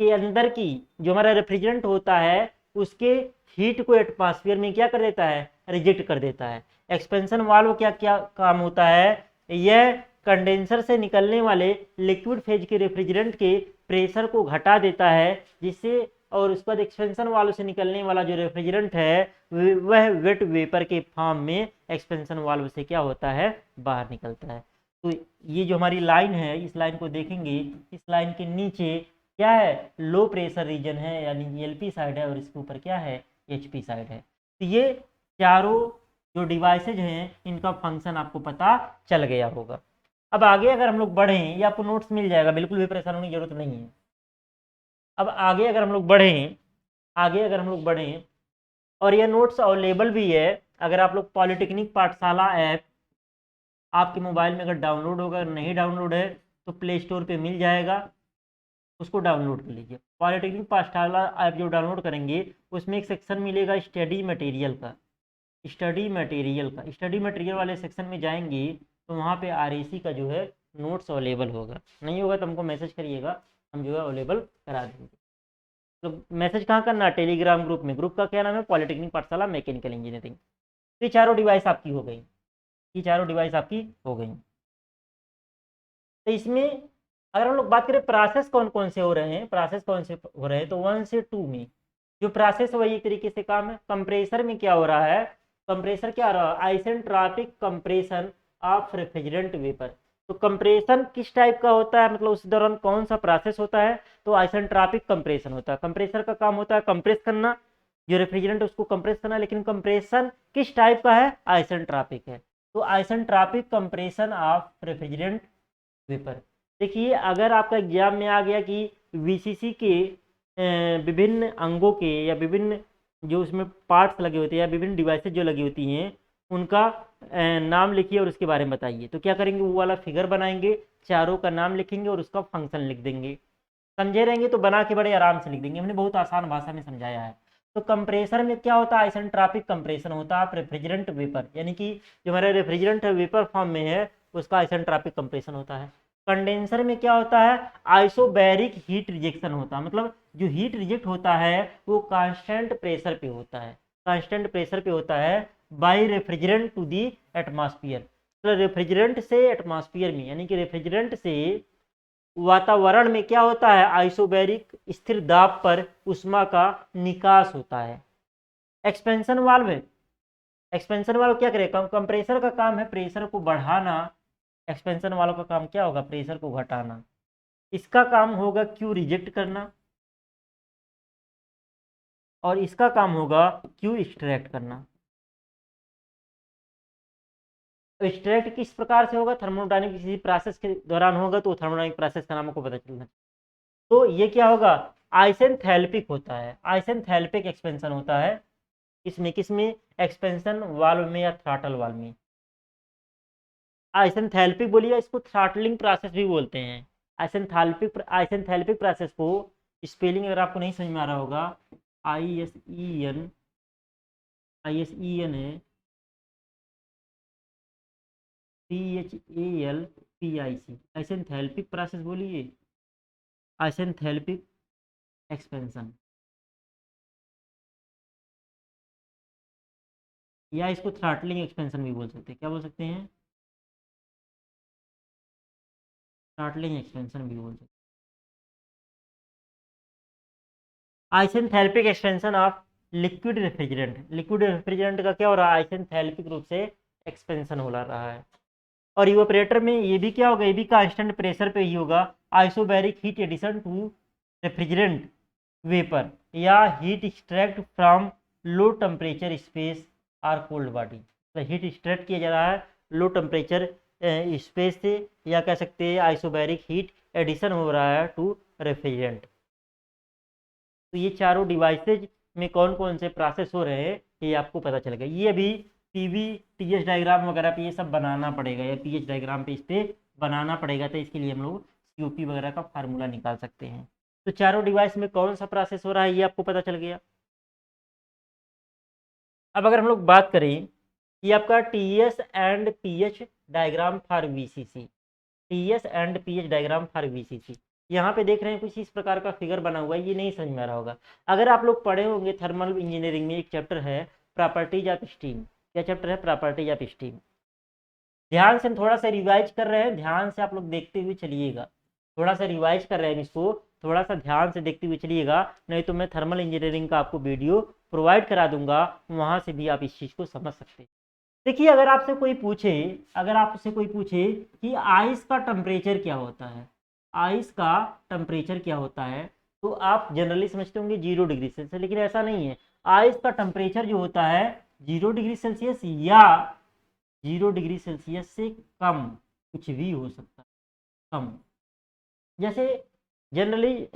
के अंदर की जो हमारा रेफ्रिजरेंट होता है उसके हीट को एटमॉस्फेयर में क्या कर देता है, रिजेक्ट कर देता है। एक्सपेंशन वाल्व क्या क्या काम होता है, यह कंडेंसर से निकलने वाले लिक्विड फेज के रेफ्रिजरेंट के प्रेशर को घटा देता है, जिससे और उसके बाद एक्सपेंशन वाल्व से निकलने वाला जो रेफ्रिजरेंट है वह वेट वेपर के फॉर्म में एक्सपेंशन वाल्व से क्या होता है, बाहर निकलता है। तो ये जो हमारी लाइन है, इस लाइन को देखेंगे, इस लाइन के नीचे क्या है, लो प्रेशर रीजन है, यानी एलपी साइड है, और इसके ऊपर क्या है, एचपी साइड है। तो ये चारों जो डिवाइसेज हैं इनका फंक्शन आपको पता चल गया होगा। अब आगे अगर हम लोग बढ़ें, ये आपको नोट्स मिल जाएगा, बिल्कुल भी परेशान होने की जरूरत नहीं है। अब आगे अगर हम लोग बढ़ें, और ये नोट्स अवेलेबल भी है। अगर आप लोग पॉलिटेक्निक पाठशाला ऐप आपके मोबाइल में अगर डाउनलोड होगा, अगर नहीं डाउनलोड है तो प्ले स्टोर पे मिल जाएगा, उसको डाउनलोड कर लीजिए। पॉलिटेक्निक पाठशाला ऐप जो डाउनलोड करेंगे उसमें एक सेक्शन मिलेगा स्टडी मटेरियल का। स्टडी मटेरियल वाले सेक्शन में जाएंगे तो वहाँ पे आरएसी का जो है नोट्स अवेलेबल होगा। नहीं होगा तो हमको मैसेज करिएगा, हम जो है अवेलेबल करा देंगे। तो मैसेज कहाँ करना, टेलीग्राम ग्रुप में। ग्रुप का क्या नाम है, पॉलिटेक्निक पाठशाला मैकेनिकल इंजीनियरिंग। ये चारों डिवाइस आपकी हो गई, तो इसमें अगर हम लोग बात करें प्रोसेस कौन कौन से हो रहे हैं, तो 1 से 2 में जो प्रोसेस वही तरीके से काम है। कंप्रेसर में क्या हो रहा है, कंप्रेसर क्या हो रहा है, isentropic compression of refrigerant vapour. तो कंप्रेशन किस टाइप का होता है, मतलब उस दौरान कौन सा प्रोसेस होता है, तो आइसेंट्रोपिक कंप्रेशन होता है। कंप्रेसर का काम होता है कंप्रेस करना, जो रेफ्रिजरेंट उसको कंप्रेस करना, लेकिन कंप्रेशन किस टाइप का है, आइसेंट्रोपिक है। तो isentropic compression of refrigerant vapour. देखिए अगर आपका एग्जाम में आ गया कि वीसीसी के विभिन्न अंगों के या विभिन्न जो उसमें पार्ट्स लगे होते हैं या विभिन्न डिवाइसेज जो लगी होती हैं उनका नाम लिखिए और उसके बारे में बताइए। तो क्या करेंगे, वो वाला फिगर बनाएंगे, चारों का नाम लिखेंगे और उसका फंक्शन लिख देंगे। समझे रहेंगे तो बना के बड़े आराम से लिख देंगे, हमने बहुत आसान भाषा में समझाया है। तो कंप्रेसर में क्या होता है, आइसेंट्रोपिक कंप्रेशन होता है रेफ्रिजरेंट वेपर, यानी कि जो हमारा रेफ्रिजरेंट वेपर फॉर्म में है उसका आइसेंट्रोपिक कंप्रेशन होता है। कंडेंसर में क्या होता है, आइसोबैरिक हीट रिजेक्शन होता है, मतलब जो हीट रिजेक्ट होता है वो कांस्टेंट प्रेशर पे होता है, by refrigerant to the atmosphere. तो रेफ्रिजरेंट से एटमॉस्फेयर में, यानी कि रेफ्रिजरेंट से वातावरण में क्या होता है, आइसोबैरिक स्थिर दाब पर ऊष्मा का निकास होता है। एक्सपेंशन वाल्व है, एक्सपेंशन वालों क्या करेगा, कंप्रेसर का काम है प्रेशर को बढ़ाना, एक्सपेंशन वालों का काम क्या होगा, प्रेशर को घटाना। इसका काम होगा क्यू रिजेक्ट करना और इसका काम होगा क्यू एक्सट्रैक्ट करना। एक्सट्रैक्ट किस प्रकार से होगा, थर्मोडायनेमिक किसी प्रोसेस के दौरान होगा, तो थर्मोडायनेमिक प्रोसेस का नाम आपको पता चलना। तो ये क्या होगा, आइसेंथैल्पिक होता है, आइसेंथैल्पिक एक्सपेंशन होता है। किसमें किसमें, एक्सपेंशन वाल्व में या थ्रॉटल वाल्व में। आइसेंथैल्पिक बोलिए, इसको थ्रॉटलिंग प्रोसेस भी बोलते हैं। आइसेंथैल्पिक प्रोसेस को स्पेलिंग अगर आपको नहीं समझ में आ रहा होगा, ISEN, ISEN है, PHALPIC, आइसेंथैल्पिक प्रोसेस बोलिए, आइसेंथैल्पिक एक्सपेंशन, या इसको थ्रॉटलिंग एक्सपेंशन भी बोल सकते हैं। क्या बोल सकते हैं, थ्रॉटलिंग एक्सपेंशन भी बोल सकते हैं। Isenthalpic expansion of liquid refrigerant, liquid refrigerant का क्या हो रहा है, आइसेंथैल्पिक रूप से एक्सपेंशन हो रहा है। और इवेपोरेटर में ये भी क्या होगा, ये भी कांस्टेंट प्रेशर पे ही होगा, isobaric heat addition to refrigerant vapour या heat extract from low temperature space or cold body. तो हीट एक्सट्रैक्ट किया जा रहा है लो टेम्परेचर स्पेस से, या कह सकते हैं आइसोबैरिक हीट एडिशन हो रहा है टू रेफ्रिजरेंट। तो ये चारों डिवाइसेज में कौन कौन से प्रोसेस हो रहे हैं ये आपको पता चलेगा। ये अभी पीवी टीएच डायग्राम वगैरह पे ये सब बनाना पड़ेगा, या पीएच डायग्राम पे इस पे बनाना पड़ेगा, तो इसके लिए हम लोग सीओपी वगैरह का फार्मूला निकाल सकते हैं। तो चारों डिवाइस में कौन सा प्रोसेस हो रहा है ये आपको पता चल गया। अब अगर हम लोग बात करें कि आपका TS and PH diagram for VCC, TS and PH diagram for VCC, यहाँ पे देख रहे हैं कुछ इस प्रकार का फिगर बना हुआ है, ये नहीं समझ में आ रहा होगा। अगर आप लोग पढ़े होंगे थर्मल इंजीनियरिंग में एक चैप्टर है प्रॉपर्टीज ऑफ स्टीम, क्या चैप्टर है, प्रॉपर्टीज ऑफ स्टीम। ध्यान से हम थोड़ा सा रिवाइज कर रहे हैं, ध्यान से आप लोग देखते हुए चलिएगा, थोड़ा सा रिवाइज कर रहे हैं इसको, थोड़ा सा ध्यान से देखते हुए चलिएगा, नहीं तो मैं थर्मल इंजीनियरिंग का आपको वीडियो प्रोवाइड करा दूंगा, वहां से भी आप इस चीज को समझ सकते हैं। देखिए अगर आपसे कोई पूछे, अगर आपसे कोई पूछे कि आइस का टेम्परेचर क्या होता है, आइस का टेम्परेचर क्या होता है, तो आप जनरली समझते होंगे 0 डिग्री सेल्सियस, लेकिन ऐसा नहीं है। आइस का टेम्परेचर जो होता है 0 डिग्री सेल्सियस या 0 डिग्री सेल्सियस से कम, कुछ भी हो सकता है कम। जैसे जनरली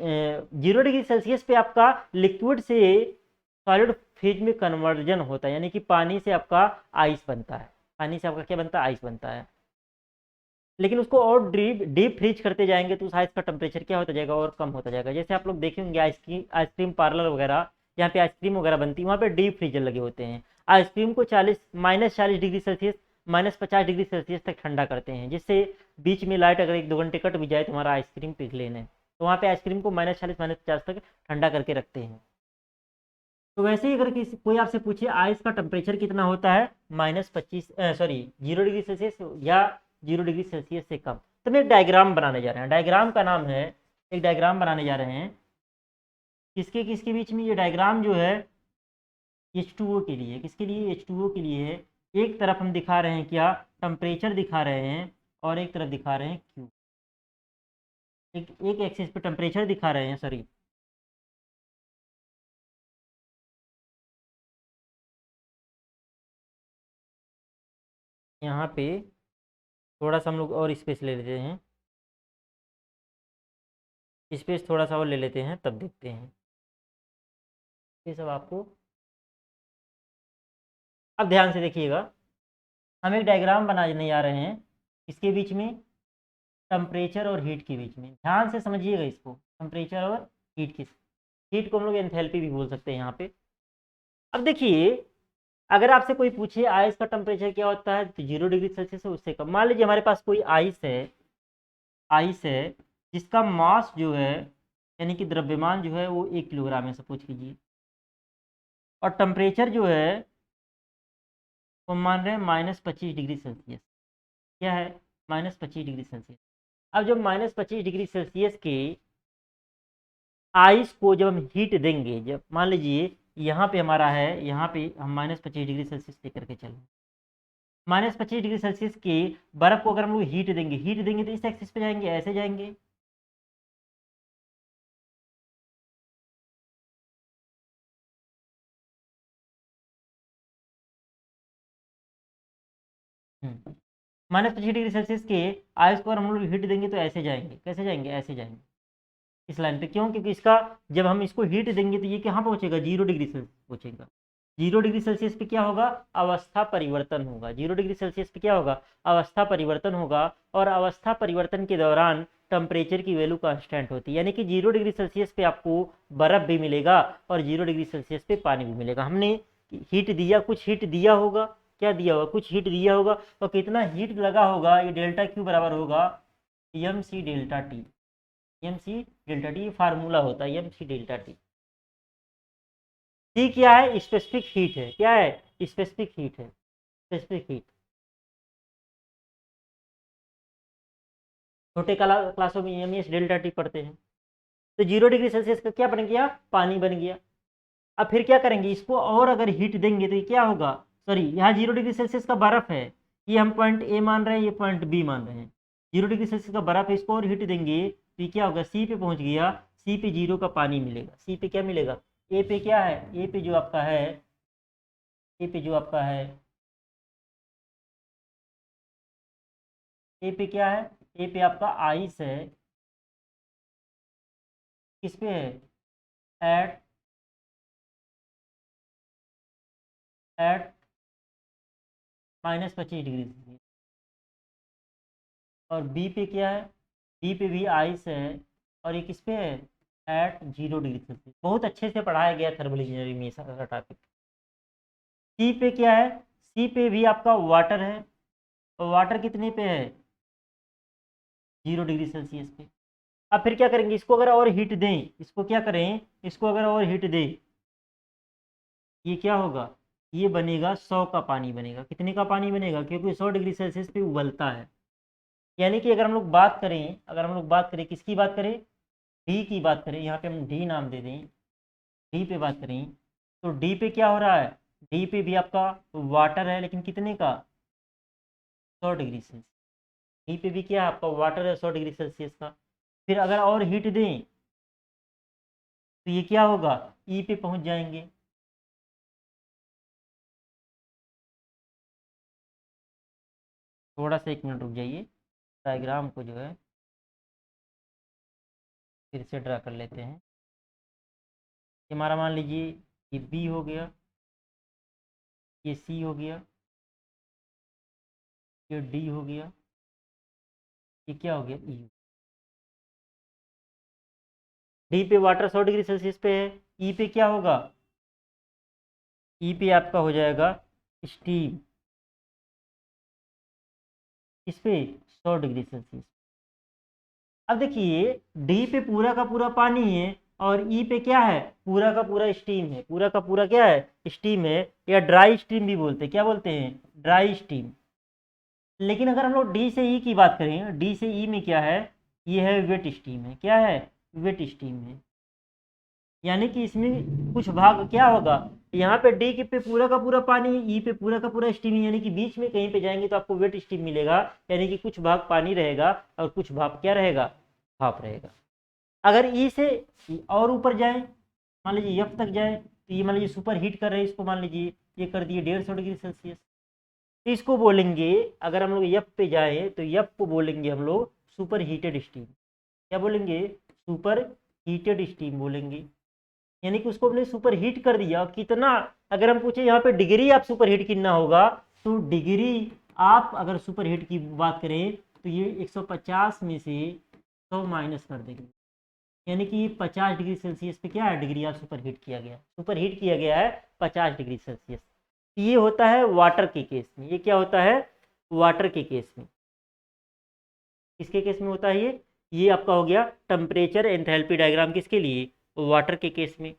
0 डिग्री सेल्सियस पे आपका लिक्विड से सॉलिड फेज में कन्वर्जन होता है, यानी कि पानी से आपका आइस बनता है, पानी से आपका क्या बनता है, आइस बनता है। लेकिन उसको और डीप डीप फ्रीज करते जाएंगे तो उस आइस का टेम्परेचर क्या होता जाएगा, और कम होता जाएगा। जैसे आप लोग देखे होंगे आइसक्रीम पार्लर वगैरह, जहाँ पे आइसक्रीम वगैरह बनती है वहाँ पे डीप फ्रीजर लगे होते हैं। आइसक्रीम को -40 डिग्री सेल्सियस, -50 डिग्री सेल्सियस तक ठंडा करते हैं, जिससे बीच में लाइट अगर 1-2 घंटे कट भी जाए तो हमारा आइसक्रीम पिघले नहीं, तो वहाँ पे आइसक्रीम को -40 -50 तक ठंडा करके रखते हैं। तो वैसे ही अगर किसी कोई आपसे पूछे आइस का टेम्परेचर कितना होता है, -0 डिग्री सेल्सियस या 0 डिग्री सेल्सियस से कम, तो हम एक डायग्राम बनाने जा रहे हैं। डायग्राम का नाम है, एक डायग्राम बनाने जा रहे हैं किसके किसके बीच में, ये डायग्राम जो है H2O के लिए, किसके लिए, H2O के लिए है। एक तरफ हम दिखा रहे हैं क्या, टेम्परेचर दिखा रहे हैं, और एक तरफ दिखा रहे हैं Q, एक एक्सिस पे टेम्परेचर दिखा रहे हैं, सॉरी, यहाँ पे थोड़ा सा हम लोग और स्पेस ले लेते हैं, स्पेस थोड़ा सा और ले लेते हैं, तब देखते हैं ये सब आपको। अब ध्यान से देखिएगा, हम एक डायग्राम बनाने जा रहे हैं इसके बीच में, टेम्परेचर और हीट के बीच में। ध्यान से समझिएगा इसको, टेम्परेचर और हीट की, हीट को हम लोग एंथैल्पी भी बोल सकते हैं यहाँ पे। अब देखिए अगर आपसे कोई पूछे आइस का टेम्परेचर क्या होता है, तो 0 डिग्री सेल्सियस से उससे कम। मान लीजिए हमारे पास कोई आइस है, आइस है जिसका मास जो है, यानी कि द्रव्यमान जो है वो 1 किलोग्राम है सपोज कीजिए, और टेम्परेचर जो है वो मान रहे हैं -25 डिग्री सेल्सियस। क्या है, -25 डिग्री सेल्सियस। अब जब -25 डिग्री सेल्सियस के आइस को जब हम हीट देंगे, जब मान लीजिए यहाँ पे हमारा है, यहाँ पे हम -25 डिग्री सेल्सियस लेकर के चलें। -25 डिग्री सेल्सियस के बर्फ को अगर हम लोग हीट देंगे तो इस एक्सिस पे जाएंगे, ऐसे जाएंगे। -25 डिग्री सेल्सियस के आइस को अगर हम लोग हीट देंगे तो ऐसे जाएंगे, कैसे जाएंगे, ऐसे जाएंगे इस लाइन पे। क्यों? क्योंकि इसका जब हम इसको हीट देंगे तो ये कहाँ पहुंचेगा, 0 डिग्री सेल्सियस पहुंचेगा। 0 डिग्री सेल्सियस पे क्या होगा, अवस्था परिवर्तन होगा। 0 डिग्री सेल्सियस पे क्या होगा, अवस्था परिवर्तन होगा। और अवस्था परिवर्तन के दौरान टेम्परेचर की वैल्यू कांस्टेंट होती है, यानी कि 0 डिग्री सेल्सियस पे आपको बर्फ भी मिलेगा और 0 डिग्री सेल्सियस पे पानी भी मिलेगा। हमने हीट दिया, कुछ हीट दिया होगा, क्या दिया होगा, कुछ हीट दिया होगा, और कितना हीट लगा होगा, ये डेल्टा क्यू बराबर होगा M C delta T. M C delta T formula होता है, M C delta T. T क्या है, स्पेसिफिक हीट है। क्या है, स्पेसिफिक हीट है, स्पेसिफिक हीट। छोटे क्लासों में एम एस डेल्टा टी पढ़ते हैं। तो 0 डिग्री सेल्सियस का क्या बन गया, पानी बन गया। अब फिर क्या करेंगे, इसको और अगर हीट देंगे तो ये क्या होगा, सॉरी यहाँ 0 डिग्री सेल्सियस का बर्फ है, ये हम पॉइंट ए मान रहे हैं, ये पॉइंट बी मान रहे हैं। 0 डिग्री सेल्सियस का बर्फ है, इसको और हीट देंगे तो ये क्या होगा, सी पे पहुंच गया। सी पे 0 का पानी मिलेगा। सी पे क्या मिलेगा, ए पे क्या है, ए पे जो आपका है, ए पे जो आपका है, ए पे क्या है, ए पे आपका आइस है। किस पे है, एट एट -25 डिग्री। और बी पे क्या है, बी पे भी आइस है, और ये किस पे है, एट 0 डिग्री सेल्सियस। बहुत अच्छे से पढ़ाया गया थर्मल इंजीनियरिंग में ये सारा टॉपिक। सी पे क्या है, सी पे भी आपका वाटर है, और वाटर कितने पे है, 0 डिग्री सेल्सियस पे। अब फिर क्या करेंगे, इसको अगर और हीट दें, इसको क्या करें, इसको अगर और हीट दें, ये क्या होगा, ये बनेगा 100 का पानी बनेगा। कितने का पानी बनेगा, क्योंकि 100 डिग्री सेल्सियस पे उबलता है। यानी कि अगर हम लोग बात करें, अगर हम लोग बात करें, किसकी बात करें, डी की बात करें, यहाँ पे हम डी नाम दे दें, डी पे बात करें, तो डी पे क्या हो रहा है, डी पे भी आपका वाटर है, लेकिन कितने का, 100 डिग्री सेल्सियस। डी पे भी क्या है, आपका वाटर है 100 डिग्री सेल्सियस का। फिर अगर और हीट दें तो ये क्या होगा, ई पे पहुंच जाएंगे। थोड़ा सा 1 मिनट रुक जाइए, डायग्राम को जो है फिर से ड्रा कर लेते हैं। ये हमारा मान लीजिए ये बी हो गया, ये सी हो गया, ये डी हो गया, ये क्या हो गया, ई। डी पे वाटर 100 डिग्री सेल्सियस पे है, ई पे क्या होगा, ई पे आपका हो जाएगा स्टीम। इस पे 100 डिग्री सेल्सियस। अब देखिए डी पे पूरा का पूरा पानी है, और ई पे क्या है, पूरा का पूरा स्टीम है। पूरा का पूरा क्या है, स्टीम है, या ड्राई स्टीम भी बोलते हैं। क्या बोलते हैं, ड्राई स्टीम। लेकिन अगर हम लोग डी से ई की बात करें, डी से ई में क्या है, ये है वेट स्टीम है। क्या है, वेट स्टीम है। यानी कि इसमें कुछ भाग क्या होगा, यहाँ पे डी के पे पूरा का पूरा पानी है, ई पे पूरा का पूरा स्टीम है, यानी कि बीच में कहीं पे जाएंगे तो आपको वेट स्टीम मिलेगा। यानी कि कुछ भाग पानी रहेगा और कुछ भाग क्या रहेगा, भाप रहेगा। अगर ई से और ऊपर जाए, मान लीजिए एफ तक जाए, तो ये मान लीजिए सुपर हीट कर रहे हैं इसको, मान लीजिए ये कर दिए 150 डिग्री सेल्सियस। तो इसको बोलेंगे, अगर हम लोग एफ पे जाए तो एफ को बोलेंगे हम लोग सुपर हीटेड स्टीम। क्या बोलेंगे, सुपर हीटेड स्टीम बोलेंगे। यानी कि उसको हमने सुपर हीट कर दिया। कितना, अगर हम पूछे यहाँ पे डिग्री आप सुपर हीट कितना होगा, तो डिग्री आप अगर सुपर हीट की बात करें तो ये 150 में से 100 माइनस कर देंगे। यानी कि 50 डिग्री सेल्सियस पे क्या है, डिग्री आप सुपर हीट किया गया, सुपर हीट किया गया है 50 डिग्री सेल्सियस। ये होता है वाटर के केस में। ये क्या होता है, वाटर के केस में। किसके केस में होता है ये आपका हो गया टेम्परेचर एंथैल्पी डायग्राम, किसके लिए, वाटर के केस में।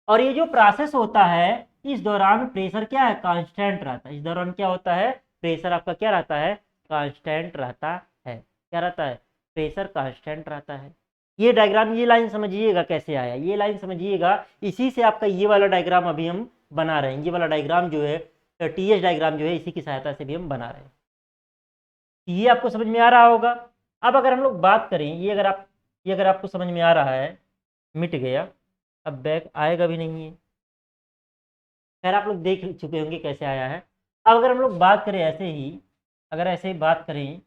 और ये जो प्रोसेस होता है, इस दौरान प्रेशर क्या है, कांस्टेंट रहता है। इस दौरान क्या होता है, प्रेशर आपका क्या रहता है, कांस्टेंट रहता है। क्या रहता है, प्रेशर कांस्टेंट रहता है। ये डायग्राम, ये लाइन समझिएगा कैसे आया, ये लाइन समझिएगा, इसी से आपका ये वाला डायग्राम अभी हम बना रहे हैं। ये वाला डायग्राम जो है TH डायग्राम जो है, इसी की सहायता से भी हम बना रहे हैं। ये आपको समझ में आ रहा होगा। अब अगर हम लोग बात करें, ये अगर आपको समझ में आ रहा है, मिट गया, अब बैक आएगा भी नहीं है, खैर आप लोग देख चुके होंगे कैसे आया है। अब अगर हम लोग बात करें ऐसे ही, अगर ऐसे ही बात करें,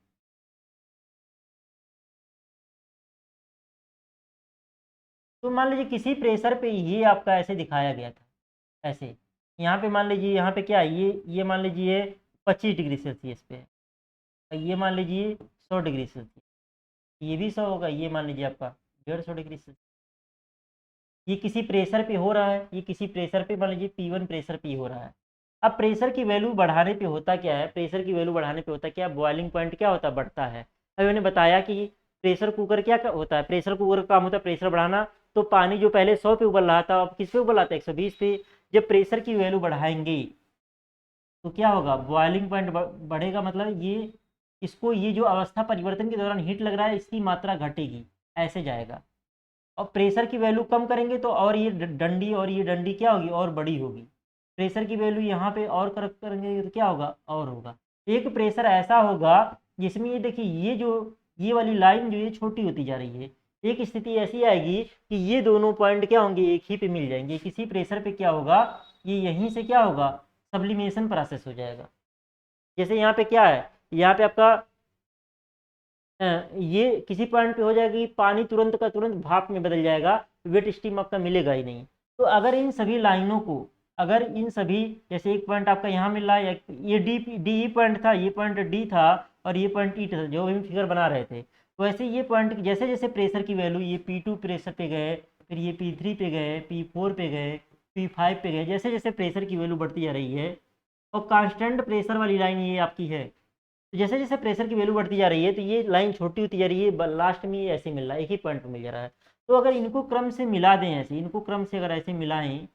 तो मान लीजिए किसी प्रेशर पे ये आपका ऐसे दिखाया गया था, ऐसे यहाँ पे मान लीजिए, यहाँ पे क्या है, ये मान लीजिए 25 डिग्री सेल्सियस पे है, और ये मान लीजिए 100 डिग्री सेल्सियस, ये भी 100 होगा, ये मान लीजिए आपका 150 डिग्री सेल्सियस। ये किसी प्रेशर पे हो रहा है, ये किसी प्रेशर पे मान लीजिए P1 प्रेशर पे हो रहा है। अब प्रेशर की वैल्यू बढ़ाने पे होता क्या है, प्रेशर की वैल्यू बढ़ाने पे होता क्या, बॉइलिंग पॉइंट क्या होता है, बढ़ता है। अभी मैंने बताया कि प्रेशर कुकर क्या होता है, प्रेशर कुकर का काम होता है प्रेशर बढ़ाना। तो पानी जो पहले 100 पे उबल रहा था, अब किस पे उबल रहा था, 120 पे। जब प्रेशर की वैल्यू बढ़ाएंगे तो क्या होगा, बॉइलिंग पॉइंट बढ़ेगा, मतलब ये जो अवस्था परिवर्तन के दौरान हीट लग रहा है, इसकी मात्रा घटेगी, ऐसे जाएगा। और प्रेशर की वैल्यू कम करेंगे तो और ये डंडी, और ये डंडी क्या होगी, और बड़ी होगी। प्रेशर की वैल्यू यहाँ पे और करेंगे तो क्या होगा, और होगा। एक प्रेशर ऐसा होगा जिसमें ये देखिए, ये वाली लाइन जो ये छोटी होती जा रही है। एक स्थिति ऐसी आएगी कि ये दोनों पॉइंट क्या होंगे, एक ही पे मिल जाएंगे। किसी प्रेशर पे क्या होगा, ये यहीं से क्या होगा, सब्लिमेशन प्रोसेस हो जाएगा। जैसे यहाँ पे क्या है, यहाँ पे आपका ये किसी पॉइंट पे हो जाएगी, पानी तुरंत का तुरंत भाप में बदल जाएगा, वेट स्टीम आपका मिलेगा ही नहीं। तो अगर इन सभी लाइनों को, अगर इन सभी, जैसे एक पॉइंट आपका यहाँ मिल रहा है, ये डी पॉइंट था, ये पॉइंट डी था, और ये पॉइंट ई था, जो भी फिगर बना रहे थे। वैसे ये पॉइंट जैसे जैसे प्रेशर की वैल्यू, ये P2 प्रेशर पे गए, फिर ये P3 पे गए, P4 पे गए, P5 पे गए, जैसे जैसे प्रेशर की वैल्यू बढ़ती जा रही है, और कांस्टेंट प्रेशर वाली लाइन ये आपकी है। तो जैसे जैसे प्रेशर की वैल्यू बढ़ती जा रही है, तो ये लाइन छोटी होती जा रही है, लास्ट में ये ऐसे मिल रहा है, एक ही पॉइंट पर मिल जा रहा है। तो अगर इनको क्रम से मिला दें, ऐसे इनको क्रम से अगर ऐसे मिलाएं,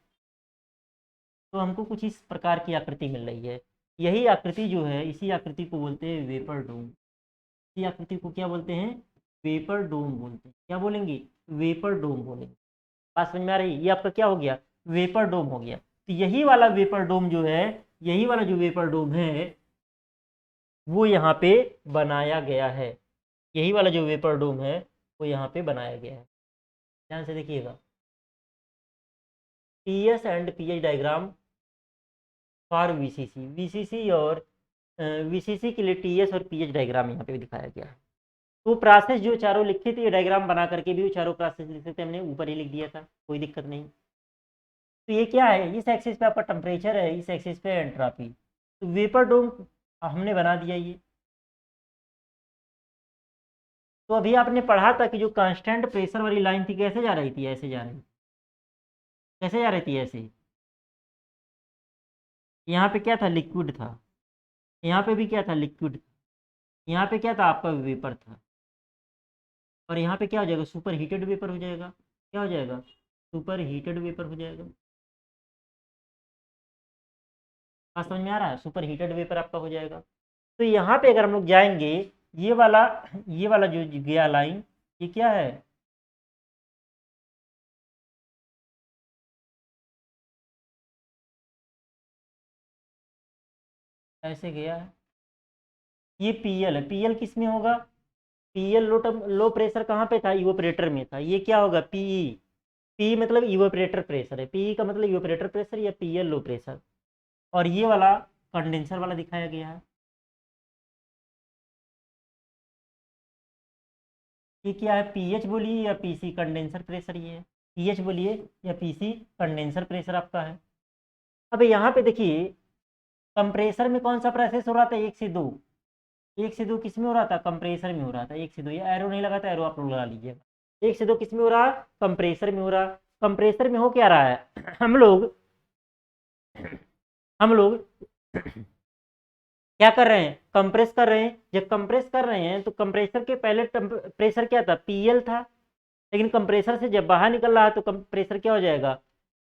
तो हमको कुछ इस प्रकार की आकृति मिल रही है। यही आकृति जो है, इसी आकृति को बोलते हैं वेपर डोम। इसी आकृति को क्या बोलते हैं, वेपर डोम बोलते हैं। क्या बोलेंगे, वेपर डोम बोलेंगे। बात समझ में आ रही है, ये आपका क्या हो गया, वेपर डोम हो गया। तो यही वाला वेपर डोम जो है, यही वाला जो वेपर डोम है, वो यहाँ पे बनाया गया है। यही वाला जो वेपर डोम है, वो यहाँ पे बनाया गया है। ध्यान से देखिएगा, TS and PH diagram for VCC और VCC के लिए TS और PH डायग्राम यहाँ पे भी दिखाया गया है। तो प्रोसेस जो चारों लिखे थे, ये डायग्राम बना करके भी वो चारों प्रोसेस लिखे थे, हमने ऊपर ही लिख दिया था, कोई दिक्कत नहीं। तो ये क्या है, इस एक्सिस पे आपका टेम्परेचर है, इस एक्सिस पे एंट्रोपी। तो वेपर डोम हमने बना दिया ये। तो अभी आपने पढ़ा था कि जो कांस्टेंट प्रेशर वाली लाइन थी, कैसे जा रही थी, ऐसे जा रही थी, कैसे जा रही थी, ऐसे। यहाँ पे क्या था, लिक्विड था, यहाँ पे भी क्या था, लिक्विड था, यहाँ पे क्या था, आपका वेपर था, और यहाँ पे क्या हो जाएगा, सुपर हीटेड वेपर हो जाएगा। क्या हो जाएगा, सुपर हीटेड वेपर हो जाएगा। बात समझ में आ रहा है, सुपर हीटेड वेपर आपका हो जाएगा। तो यहाँ पे अगर हम लोग जाएंगे, ये वाला जो गया लाइन, ये क्या है, ऐसे गया है। ये PL है, PL किस में होगा, PL लो प्रेशर कहाँ पे था, इवोपरेटर में था। ये क्या होगा, PE, पी मतलब इवोपरेटर प्रेशर है, PE का मतलब इवोपरेटर प्रेशर, या PL लो प्रेशर। और ये वाला कंडेंसर वाला दिखाया गया है। ये क्या है, पीएच बोलिए या पीसी, कंडेंसर प्रेशर ये है। पीएच बोलिए या पीसी, कंडेंसर प्रेशर आपका है। अब यहाँ पे देखिए, कंप्रेसर में कौन सा प्रोसेस हो रहा था, 1 से 2, 1 से 2 किस में हो रहा था, कंप्रेसर में हो रहा था। 1 से 2, ये एरो नहीं लगा था, एरो आप लोग लगा लीजिएगा। 1 से 2 किस में हो रहा, कंप्रेसर में हो रहा। कंप्रेसर में हो क्या रहा है, हम लोग क्या कर रहे हैं, कंप्रेस कर रहे हैं। जब कंप्रेस कर रहे हैं तो कंप्रेसर के पहले प्रेशर क्या था, PL था, लेकिन कंप्रेसर से जब बाहर निकल रहा है तो कंप्रेसर क्या हो जाएगा,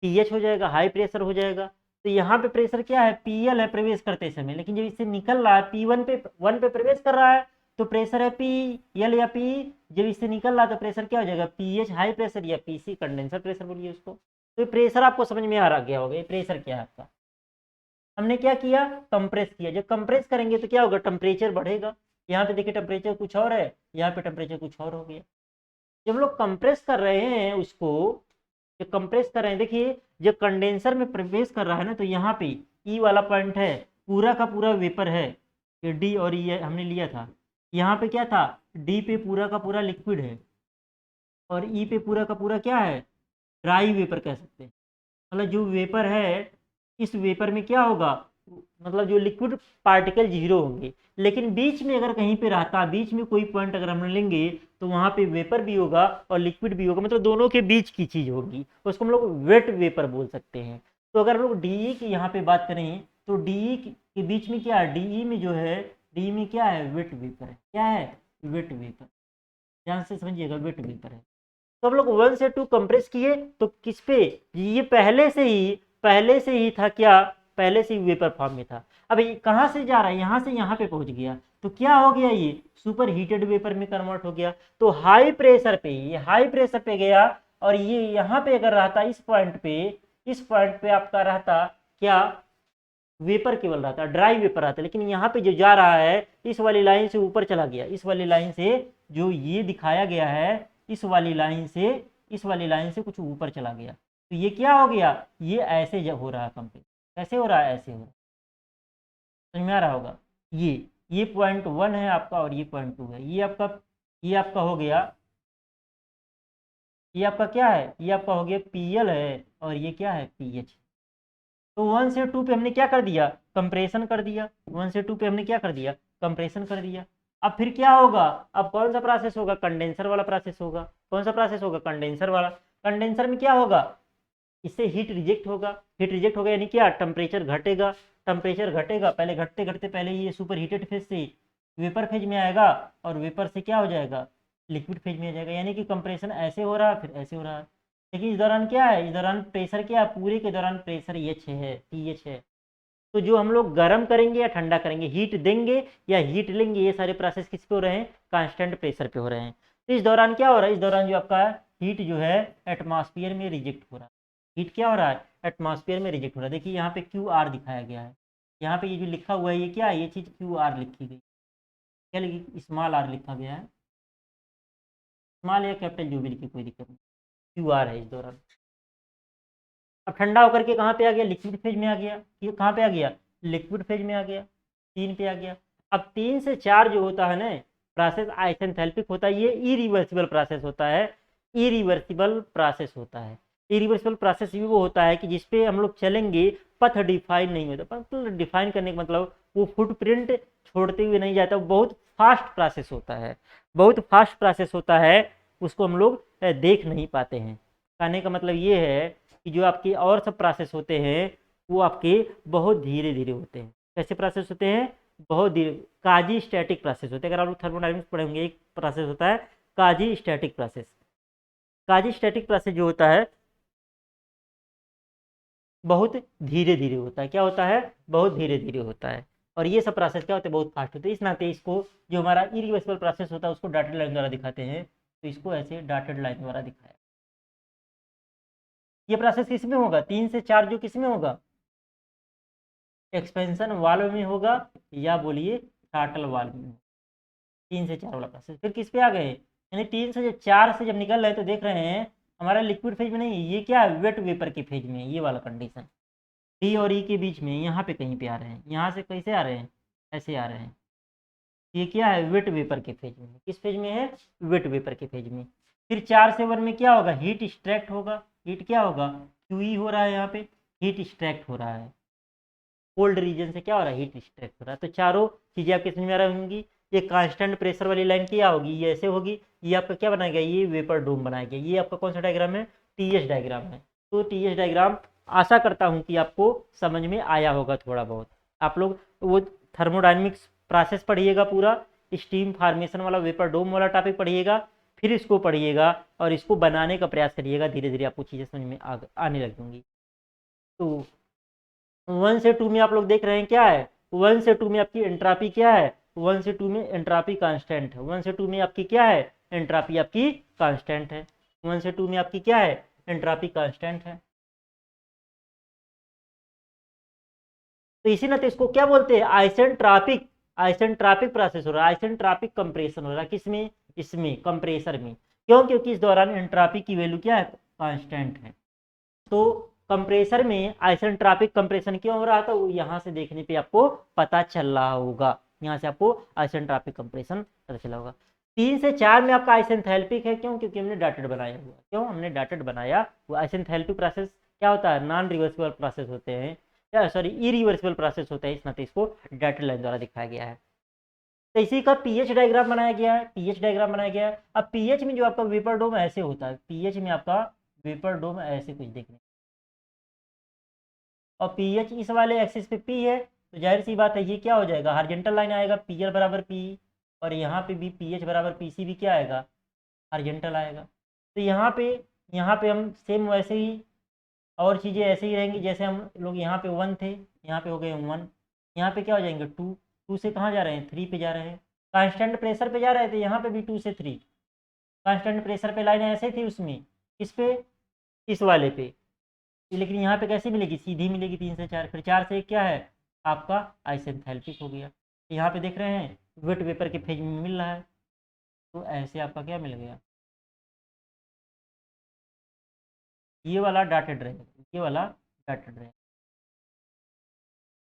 PH हो जाएगा, हाई प्रेशर हो जाएगा। तो यहाँ पे प्रेशर क्या है, PL है प्रवेश करते समय, लेकिन जब इससे निकल रहा है P1 पे 1 पे प्रवेश कर रहा है, तो प्रेशर है पी एल या पी, जब इससे निकल रहा तो प्रेशर क्या हो जाएगा, पीएच हाई प्रेशर या पीसी कंडेंसर प्रेशर बोलिए उसको। तो प्रेशर आपको समझ में आ गया होगा, ये प्रेशर क्या है आपका। हमने क्या किया, कंप्रेस किया। जब कंप्रेस करेंगे तो क्या होगा, टेम्परेचर बढ़ेगा। यहाँ पे देखिए टेम्परेचर कुछ और है, यहाँ पे टेम्परेचर कुछ और हो गया। जब हम लोग कंप्रेस कर रहे हैं उसको, जब कंप्रेस कर रहे हैं, देखिए जब कंडेंसर में प्रवेश कर रहा है ना, तो यहाँ पे ई वाला पॉइंट है, पूरा का पूरा वेपर है, ये डी और ई हमने लिया था। यहाँ पे क्या था, डी पे पूरा का पूरा लिक्विड है, और ई पे पूरा का पूरा क्या है, ड्राई वेपर कह सकते हैं। मतलब जो वेपर है, इस वेपर में क्या होगा, मतलब जो लिक्विड पार्टिकल जीरो होंगे, लेकिन बीच में अगर कहीं पे रहता, बीच में कोई पॉइंट अगर हम लेंगे तो वहां पे वेपर भी होगा और लिक्विड भी होगा, मतलब दोनों के बीच की चीज होगी, उसको हम लोग वेट वेपर बोल सकते हैं। तो अगर हम लोग डीई की यहाँ पे बात करें तो डीई के बीच में क्या है, डीई में जो है, डी में क्या है, वेट वेपर है। क्या है, वेट वेपर, ध्यान से समझिएगा, वेट वेपर है। तो हम लोग 1 से 2 कंप्रेस किए तो किस पे, ये पहले से ही था क्या, पहले से ही वेपर फॉर्म में था। अब ये कहाँ से जा रहा है, यहाँ से यहाँ पे पहुंच गया, तो क्या हो गया, ये सुपर हीटेड वेपर में कन्वर्ट हो गया। तो हाई प्रेशर पे, ये हाई प्रेशर पे गया, और ये यहाँ पे अगर रहता, इस पॉइंट पे आपका रहता क्या, वेपर केवल रहता, ड्राई वेपर आता, लेकिन यहाँ पे जो जा रहा है इस वाली लाइन से ऊपर चला गया, इस वाली लाइन से जो ये दिखाया गया है, इस वाली लाइन से कुछ ऊपर चला गया। तो ये क्या हो गया, ये ऐसे जब हो रहा है कंप्लीट, कैसे हो रहा है, ऐसे हो रहा है, समझ में आ रहा होगा। ये पॉइंट 1 है आपका, और ये पॉइंट 2 है, ये आपका हो गया, ये आपका क्या है, ये आपका हो गया पीएल है, और ये क्या है, पीएच। तो 1 से 2 पे हमने क्या कर दिया, कंप्रेशन कर दिया। 1 से 2 पे हमने क्या कर दिया, कंप्रेशन कर दिया। अब फिर क्या होगा, अब कौन सा प्रोसेस होगा, कंडेंसर वाला प्रोसेस होगा। कौन सा प्रोसेस होगा, कंडेंसर वाला। कंडेंसर में क्या होगा, इससे हीट रिजेक्ट होगा, हीट रिजेक्ट होगा यानी क्या, टेम्परेचर घटेगा, टेम्परेचर घटेगा, पहले घटते घटते पहले ये सुपर हीटेड फेज से वेपर फेज में आएगा, और वेपर से क्या हो जाएगा, लिक्विड फेज में आ जाएगा। यानी कि कंप्रेशन ऐसे हो रहा है, फिर ऐसे हो रहा है। लेकिन इस दौरान क्या है, इस दौरान प्रेशर क्या है, पूरे के दौरान प्रेशर एच है, पीएच है। तो जो हम लोग गर्म करेंगे या ठंडा करेंगे, हीट देंगे या हीट लेंगे, ये सारे प्रोसेस किस पे हो रहे हैं, कांस्टेंट प्रेशर पे हो रहे हैं। तो इस दौरान क्या हो रहा है, इस दौरान जो आपका हीट जो है एटमॉस्फेयर में रिजेक्ट हो रहा है। हीट क्या हो रहा है, एटमॉस्फेयर में रिजेक्ट हो रहा है। देखिए यहाँ पे क्यू आर दिखाया गया है, यहाँ पे ये जो लिखा हुआ है ये क्या है, ये चीज़ क्यू आर लिखी गई, क्या लिखी, स्मॉल आर लिखा गया है, स्मॉल या कैपिटल जो भी लिखी कोई दिक्कत नहीं, क्यू आर है इस दौरान। अब ठंडा होकर के कहाँ पे आ गया, लिक्विड फेज में आ गया। ये कहाँ पे आ गया, लिक्विड फेज में आ गया, 3 पे आ गया। अब 3 से 4 जो होता है ना प्रोसेस, आइसेंथैल्पिक होता है, ये इरिवर्सिबल प्रोसेस होता है, इरिवर्सिबल प्रोसेस होता है। इरिवर्सिबल प्रोसेस भी वो होता है कि जिसपे हम लोग चलेंगे, पथ डिफाइन नहीं होता। पथ डिफाइन करने का मतलब वो फुटप्रिंट छोड़ते हुए नहीं जाता, बहुत फास्ट प्रोसेस होता है, बहुत फास्ट प्रोसेस होता है, उसको हम लोग देख नहीं पाते हैं। कहने का मतलब ये है कि जो आपके और सब प्रोसेस होते हैं वो आपके बहुत धीरे धीरे होते हैं। कैसे प्रोसेस होते हैं, बहुत धीरे, काजी स्टैटिक प्रोसेस होते हैं। अगर आप लोग थर्मोडायनेमिक्स पढ़ेंगे, एक प्रोसेस होता है काजी स्टैटिक प्रोसेस। काजी स्टैटिक प्रोसेस जो होता है बहुत धीरे धीरे होता है। क्या होता है, बहुत धीरे धीरे होता है। और ये सब प्रोसेस क्या होते हैं, बहुत फास्ट होते हैं। इस नाते इसको, जो हमारा इरिवर्सिबल प्रोसेस होता है उसको डॉटेड लाइन द्वारा दिखाते हैं, तो इसको ऐसे डॉटेड लाइन द्वारा दिखाया। ये प्रोसेस किस में होगा, 3 से 4 जो किस में होगा, एक्सपेंशन वाल्व में होगा, या बोलिए टाटल वाल्व में। 3 से 4 वाला प्रोसेस। फिर किस पे आ गए, यानी 3 से 4 से जब निकल रहे हैं तो देख रहे हैं हमारा लिक्विड फेज में नहीं, ये क्या है, वेट वेपर के फेज में, ये वाला कंडीशन। डी और ई के बीच में, यहाँ पे कहीं पे आ रहे हैं, यहाँ से कैसे आ रहे हैं, ऐसे आ रहे हैं। ये क्या है, वेट वेपर के फेज में। किस फेज में है, वेट वेपर के फेज में। फिर 4 से 1 में क्या होगा, हीट एक्सट्रैक्ट होगा। हीट क्या होगा, क्यूई हो रहा है, यहाँ पे हीट एक्सट्रैक्ट हो रहा है, कोल्ड रीजन से क्या हो रहा है, हीट एक्सट्रैक्ट हो रहा है। तो चारों चीज़ें आपके समझ में आ रही होंगी। ये कांस्टेंट प्रेशर वाली लाइन क्या होगी, ये ऐसे होगी। ये आपका क्या बनाया गया, ये वेपर डोम बनाया गया। ये आपका कौन सा डायग्राम है, टीएच डायग्राम है। तो टीएच डायग्राम आशा करता हूँ कि आपको समझ में आया होगा थोड़ा बहुत। आप लोग वो थर्मोडायनेमिक्स प्रोसेस पढ़िएगा पूरा, स्टीम फार्मेशन वाला, वेपर डोम वाला टॉपिक पढ़िएगा, फिर इसको पढ़िएगा और इसको बनाने का प्रयास करिएगा। धीरे धीरे आपको चीज़ें समझ में आने लगेंगी। तो 1 से 2 में आप लोग देख रहे हैं क्या है, 1 से 2 में आपकी एंट्रोपी क्या है, 1 से 2 में एंट्रोपी कांस्टेंट है। 1 से 2 में आपकी क्या है, एंट्रोपी आपकी कांस्टेंट है। 1 से 2 में आपकी क्या है, एंट्रोपी कांस्टेंट है। तो इसी नाते इसको क्या बोलते हैं, आइसेंट्रोपिक, आइसेंट्रोपिक प्रोसेस हो रहा है, आइसेंट्रोपिक कंप्रेशन हो रहा है। किसमें, इसमें कंप्रेसर में। क्यों, क्योंकि इस दौरान एंट्रोपी की वैल्यू क्या है, कांस्टेंट है। तो कंप्रेसर में आइसेंट्रोपिक कंप्रेशन क्यों हो रहा था, वो यहाँ से देखने पे आपको पता चल रहा होगा। यहाँ से आपको आइसेंट्रोपिक कंप्रेशन पता चला होगा। 3 से 4 में आपका आइसेंथैल्पिक है। क्यों, क्योंकि हमने डॉटेड बनाया हुआ। क्यों हमने डॉटेड बनाया, वो आइसेंथैल्पिक प्रोसेस क्या होता है, नॉन रिवर्सिबल प्रोसेस होते हैं, या सॉरी इरिवर्सिबल प्रोसेस होता है, इस नाते इसको डॉटेड लाइन द्वारा दिखाया गया है। तो इसी का पीएच डायग्राम बनाया गया है, पीएच डायग्राम बनाया गया है। अब पीएच में जो आपका वेपर डोम ऐसे होता है, पीएच में आपका वेपर डोम ऐसे कुछ देखने, और पीएच इस वाले एक्सिस पे पी है, तो जाहिर सी बात है ये क्या हो जाएगा, हॉरिजॉन्टल लाइन आएगा, पीएल बराबर पी, और यहाँ पे भी पीएच बराबर पीसी भी क्या आएगा, हॉरिजॉन्टल आएगा। तो यहाँ पे हम सेम वैसे ही और चीज़ें ऐसे ही रहेंगी, जैसे हम लोग यहाँ पे 1 थे, यहाँ पे हो गए 1, यहाँ पे क्या हो जाएंगे 2, 2 से कहाँ जा रहे हैं, 3 पे जा रहे हैं। कांस्टेंट प्रेशर पे जा रहे थे, यहाँ पे भी 2 से 3 कांस्टेंट प्रेशर पे लाइन ऐसे थी उसमें, किस पे, इस वाले पे। लेकिन यहाँ पे कैसी मिलेगी, सीधी मिलेगी 3 से 4, फिर 4 से 1 क्या है आपका, आइसेंथैल्पिक हो गया। यहाँ पे देख रहे हैं वेट वेपर के फेज में मिल रहा है, तो ऐसे आपका क्या मिल गया, ये वाला डॉटेड रहेगा, ये वाला डॉटेड रहेगा।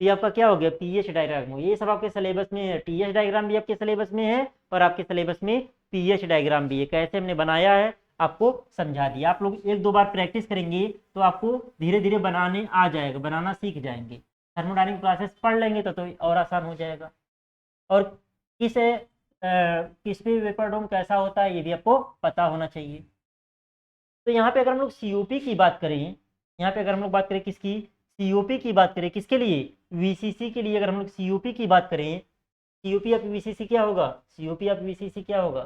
ये आपका क्या हो गया, पीएच डायग्राम हो। ये सब आपके सिलेबस में है, टीएच डायग्राम भी आपके सिलेबस में है, और आपके सिलेबस में पीएच डायग्राम भी है। कैसे हमने बनाया है आपको समझा दिया। आप लोग 1-2 बार प्रैक्टिस करेंगे तो आपको धीरे धीरे बनाने आ जाएगा, बनाना सीख जाएंगे। थर्मोडायनेमिक प्रोसेस पढ़ लेंगे तो और आसान हो जाएगा। और किस पे वेपर डोम कैसा होता है ये भी आपको पता होना चाहिए। तो यहाँ पे अगर हम लोग सीओपी की बात करें, यहाँ पे अगर हम लोग बात करें किसकी, सीओपी की बात करें, किसके लिए, वीसीसी के लिए। अगर हम लोग सीओपी की बात करें, सीओपी ऑफ वीसीसी क्या होगा, सीओपी ऑफ वीसीसी क्या होगा,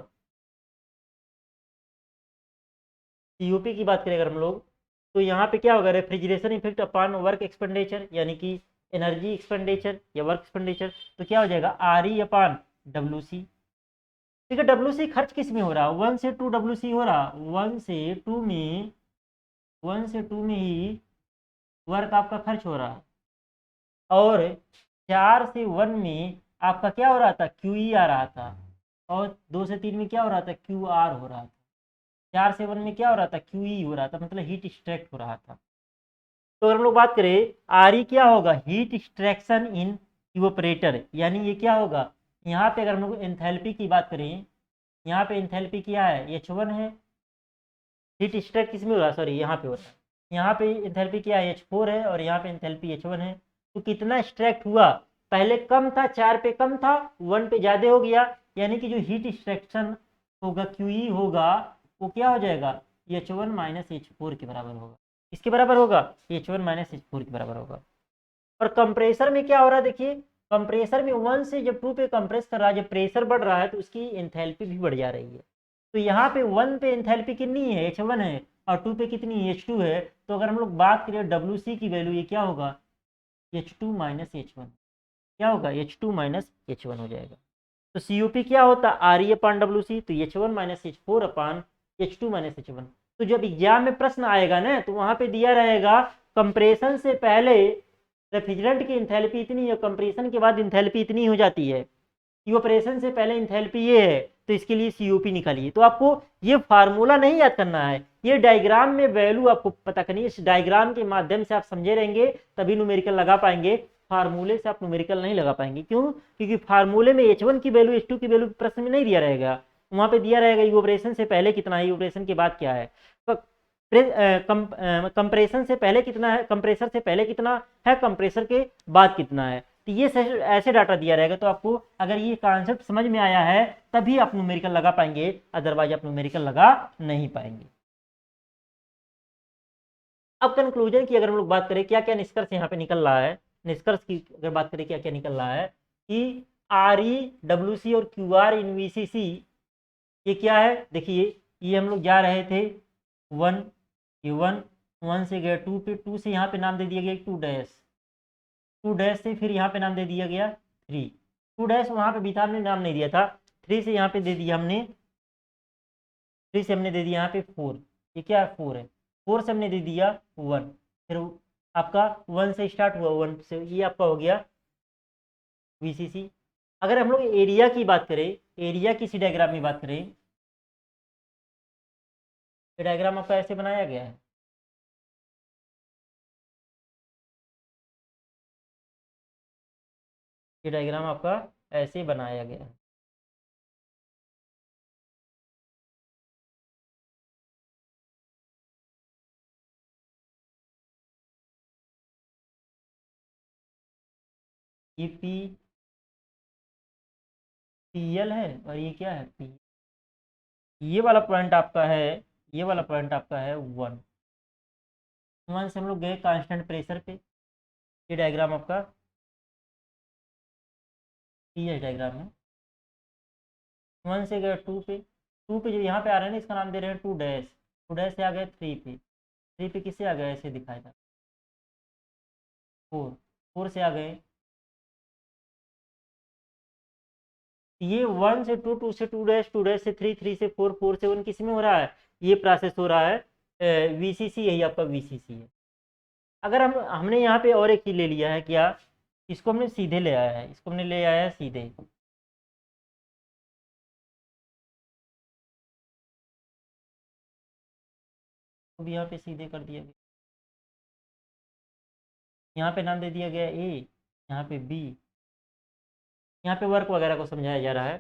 सीओपी की बात करें अगर हम लोग, तो यहाँ पे क्या होगा, refrigeration effect upon work expenditure, यानी कि एनर्जी एक्सपेंडिचर या वर्क एक्सपेंडिचर, तो क्या हो जाएगा R E upon W C. ठीक है, डब्ल्यू सी खर्च किस में हो रहा है, 1 से 2 डब्ल्यू सी हो रहा, 1 से 2 में, 1 से 2 में ही वर्क आपका खर्च हो रहा है, और 4 से 1 में आपका क्या हो रहा था, क्यू ई आ रहा था, और 2 से 3 में क्या हो रहा था, क्यू आर हो रहा था। 4 से 1 में क्या हो रहा था, क्यू ई हो रहा था, मतलब हीट एक्सट्रैक्ट हो रहा था। तो अगर हम लोग बात करें आर ई क्या होगा, हीट एक्सट्रैक्शन इन इवोपरेटर, यानी ये क्या होगा, यहाँ पे अगर हम लोग एंथैल्पी की बात करें, यहाँ पे एंथैल्पी क्या है, H1 है। हीट एक्सट्रैक्ट किस में हो रहा है, सॉरी यहाँ पे हो रहा है, यहाँ पे एंथैल्पी क्या है, H4 है, और यहाँ पे एंथैल्पी H1 है। तो कितना एक्सट्रैक्ट हुआ, पहले कम था, 4 पे कम था, 1 पे ज्यादा हो गया, यानी कि जो हीट एक्सट्रैक्शन होगा, QE होगा, वो क्या हो जाएगा, H1 माइनस H4 के बराबर होगा। इसके बराबर होगा, H1 माइनस H4 के बराबर होगा। और कंप्रेसर में क्या हो रहा है, देखिए कंप्रेसर में 1 से जब 2 पे कंप्रेस कर रहा है, जब प्रेशर बढ़ रहा है तो उसकी एंथैल्पी भी बढ़ जा रही है। तो यहाँ पे 1 पे एंथैल्पी कितनी है, H1 है, और 2 पे कितनी H2 है। तो अगर हम लोग बात करें WC की वैल्यू, ये क्या होगा, H2 माइनस H1, क्या होगा, H2 माइनस H1 हो जाएगा। तो COP क्या होता है, RE अपान WC, तो H1 माइनस H4 अपान H2 माइनस H1। तो जब एग्जाम में प्रश्न आएगा ना, तो वहां पे दिया रहेगा कंप्रेशन से पहले रेफ्रिजरेंट की इंथैल्पी इतनी है, कंप्रेशन के बाद इंथैल्पी इतनी हो जाती है, इवेपोरेशन से पहले इंथैल्पी ये है, तो इसके लिए सीओपी निकालिए। तो आपको ये फार्मूला नहीं याद करना है, ये डायग्राम में वैल्यू आपको पता करनी है। इस डायग्राम के माध्यम से आप समझे रहेंगे तभी न्यूमेरिकल लगा पाएंगे, फार्मूले से आप न्यूमेरिकल नहीं लगा पाएंगे। क्यों, क्योंकि फार्मूले में H1 की वैल्यू H2 की वैल्यू प्रश्न में नहीं दिया रहेगा, वहां पे दिया रहेगा इवेपोरेशन से पहले कितना है, इवेपोरेशन के बाद क्या है, कंप्रेशन से पहले कितना है, कंप्रेसर से पहले कितना है, कंप्रेसर के बाद कितना है। तो ये ऐसे डाटा दिया रहेगा। तो आपको अगर ये कॉन्सेप्ट समझ में आया है तभी आप न्यूमेरिकल लगा पाएंगे, अदरवाइज आप न्यूमेरिकल लगा नहीं पाएंगे। अब कंक्लूजन की अगर हम लोग बात करें, क्या क्या निष्कर्ष यहाँ पे निकल रहा है, निष्कर्ष की अगर बात करें क्या क्या निकल रहा है, कि RE WC और QR इन VCC ये क्या है, देखिए ये हम लोग जा रहे थे 1, ये 1 से गया 2 पे, 2 से यहाँ पे नाम दे दिया गया 2 डैश, 2 डैश से फिर यहाँ पे नाम दे दिया गया 3, टू डैश वहाँ पे भी था, हमने नाम नहीं दिया था। 3 से यहाँ पे दे दिया हमने, 3 से हमने दे दिया यहाँ पे 4, ये क्या है 4 है। 4 से हमने दे दिया 1, फिर आपका 1 से स्टार्ट हुआ, 1 से, ये आपका हो गया VCC। अगर हम लोग एरिया की बात करें, एरिया किसी डायग्राम में बात करें, ये डायग्राम आपका ऐसे बनाया गया है। ये डायग्राम आपका ऐसे बनाया गया है। ये PL है और ये क्या है P। ये वाला पॉइंट आपका है, ये वाला पॉइंट आपका है 1। 1 से हम लोग गए कांस्टेंट प्रेशर पे। ये डायग्राम आपका PS डायग्राम है। 1 से गए 2 पे, 2 पे जो यहाँ पे आ रहे हैं ना, इसका नाम दे रहे हैं 2 डैश। 2 डैश से आ गए 3 पे, 3 पे किससे आ गए, ऐसे दिखाया था 4, 4 से आ गए। ये 1 से 2, 2 से 2 डैश, 2 डैश से 3, 3 से 4, 4 से 1 किस में हो रहा है, ये प्रोसेस हो रहा है VCC, यही आपका VCC है। अगर हमने यहाँ पे और एक चीज ले लिया है क्या, इसको हमने सीधे ले आया है, इसको हमने ले आया है सीधे। तो यहाँ पे सीधे कर दिया गया, यहाँ पे नाम दे दिया गया A, यहाँ पे B, यहाँ पे वर्क वगैरह को समझाया जा रहा है।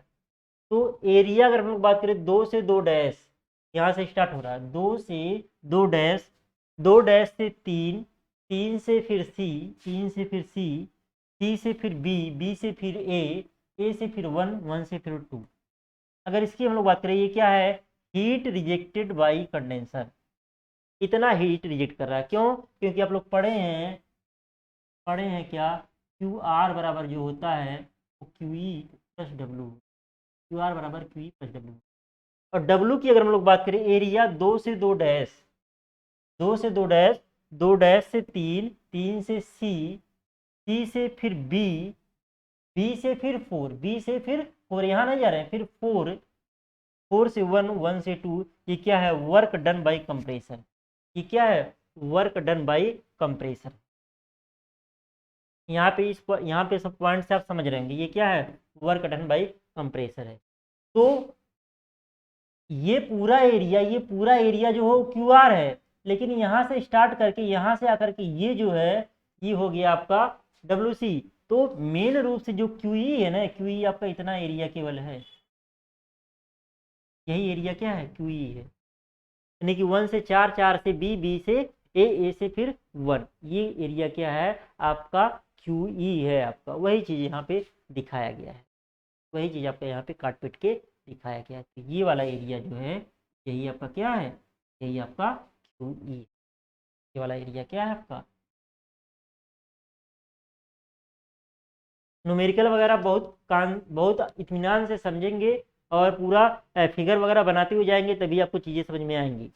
तो एरिया अगर हम लोग बात करें, 2 से 2 डैश यहाँ से स्टार्ट हो रहा है, 2 से 2 डैश, 2 डैश से 3, 3 से फिर C, 3 से फिर C से फिर B से फिर A से फिर 1, 1 से फिर 2। अगर इसकी हम लोग बात करें, ये क्या है, हीट रिजेक्टेड बाई कंडेंसर। इतना हीट रिजेक्ट कर रहा है, क्यों, क्योंकि आप लोग पढ़े हैं क्या, QR बराबर जो होता है वो QE प्लस W, QR बराबर QE प्लस W। और W की अगर हम लोग बात करें, एरिया 2 से 2 डैश, 2 से 2 डैश, 2 डैश से 3, 3 से C से फिर B से फिर 4, B से फिर 4, यहाँ नहीं जा रहे हैं, फिर 4, 4 से 1, 1 से 2। ये क्या है, वर्क डन बाई कंप्रेसर। ये क्या है, वर्क डन बाई कंप्रेसर। यहाँ पे सब पॉइंट से आप समझ रहे होंगे, ये क्या है, वर्क डन बाई कंप्रेसर है। तो ये पूरा एरिया जो हो QR है, लेकिन यहाँ से स्टार्ट करके यहाँ से आकर के ये जो है, ये हो गया आपका WC। तो मेन रूप से जो QE है ना, QE आपका इतना एरिया केवल है, यही एरिया क्या है, QE है। यानी कि 1 से 4, 4 से B से A से फिर 1, ये एरिया क्या है आपका, QE है आपका। वही चीज़ यहाँ पे दिखाया गया है, वही चीज़ आपका यहाँ पे काट पीट के दिखाया गया है। तो ये वाला एरिया जो है, यही आपका क्या है, यही आपका QE। ये वाला एरिया क्या है आपका। न्यूमेरिकल वगैरह बहुत इत्मीनान से समझेंगे और पूरा फिगर वगैरह बनाते हुए जाएंगे, तभी आपको चीज़ें समझ में आएंगी,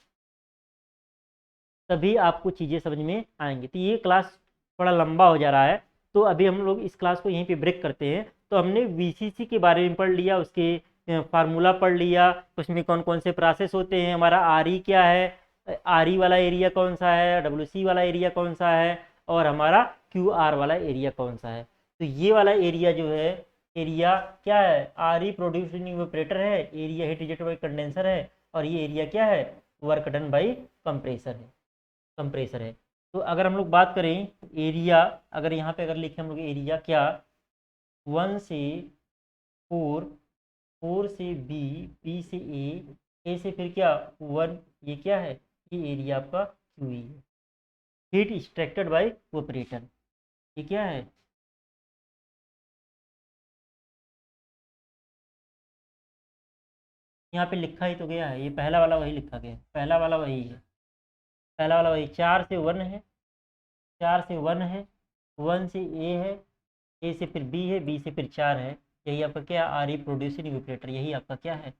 तभी आपको चीज़ें समझ में आएंगी। तो ये क्लास थोड़ा लंबा हो जा रहा है, तो अभी हम लोग इस क्लास को यहीं पे ब्रेक करते हैं। तो हमने VCC के बारे में पढ़ लिया, उसके फार्मूला पढ़ लिया, उसमें कौन कौन से प्रोसेस होते हैं, हमारा RE क्या है, RE वाला एरिया कौन सा है, WC वाला एरिया कौन सा है, और हमारा QR वाला एरिया कौन सा है। तो ये वाला एरिया जो है, एरिया क्या है, RE प्रोड्यूसिंग इवेपोरेटर है, area heat rejected by condenser है, और ये एरिया क्या है, वर्क डन बाई कंप्रेसर है। तो अगर हम लोग बात करें एरिया, अगर यहाँ पे अगर लिखें हम लोग एरिया क्या, 1 से 4, 4 से B से A से फिर क्या 1, ये क्या है, ये एरिया आपका QE है, हीट एक्सट्रैक्टेड बाय इवेपोरेटर। ये क्या है, यहाँ पे लिखा ही तो गया है, ये पहला वाला वही लिखा गया है, पहला वाला वही है, पहला वाला वही। 4 से 1 है, 4 से 1 है, 1 से A है, A से फिर B है, B से फिर 4 है। यही आपका क्या, RE प्रोड्यूसिंग इवेपोरेटर, यही आपका क्या है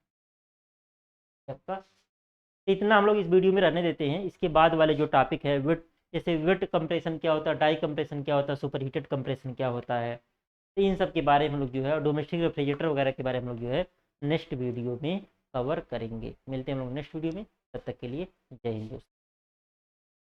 आपका। इतना हम लोग इस वीडियो में रहने देते हैं। इसके बाद वाले जो टॉपिक है वेट, जैसे वेट कंप्रेशन क्या होता है, डाई कंप्रेशन क्या होता है, सुपर हीटेड कंप्रेशन क्या होता है, तो इन सब के बारे में हम लोग जो है डोमेस्टिक रेफ्रिजरेटर वगैरह के बारे में हम लोग जो है नेक्स्ट वीडियो में कवर करेंगे। मिलते हैं हम लोग नेक्स्ट वीडियो में, तब तक के लिए जय हिंद दोस्तों।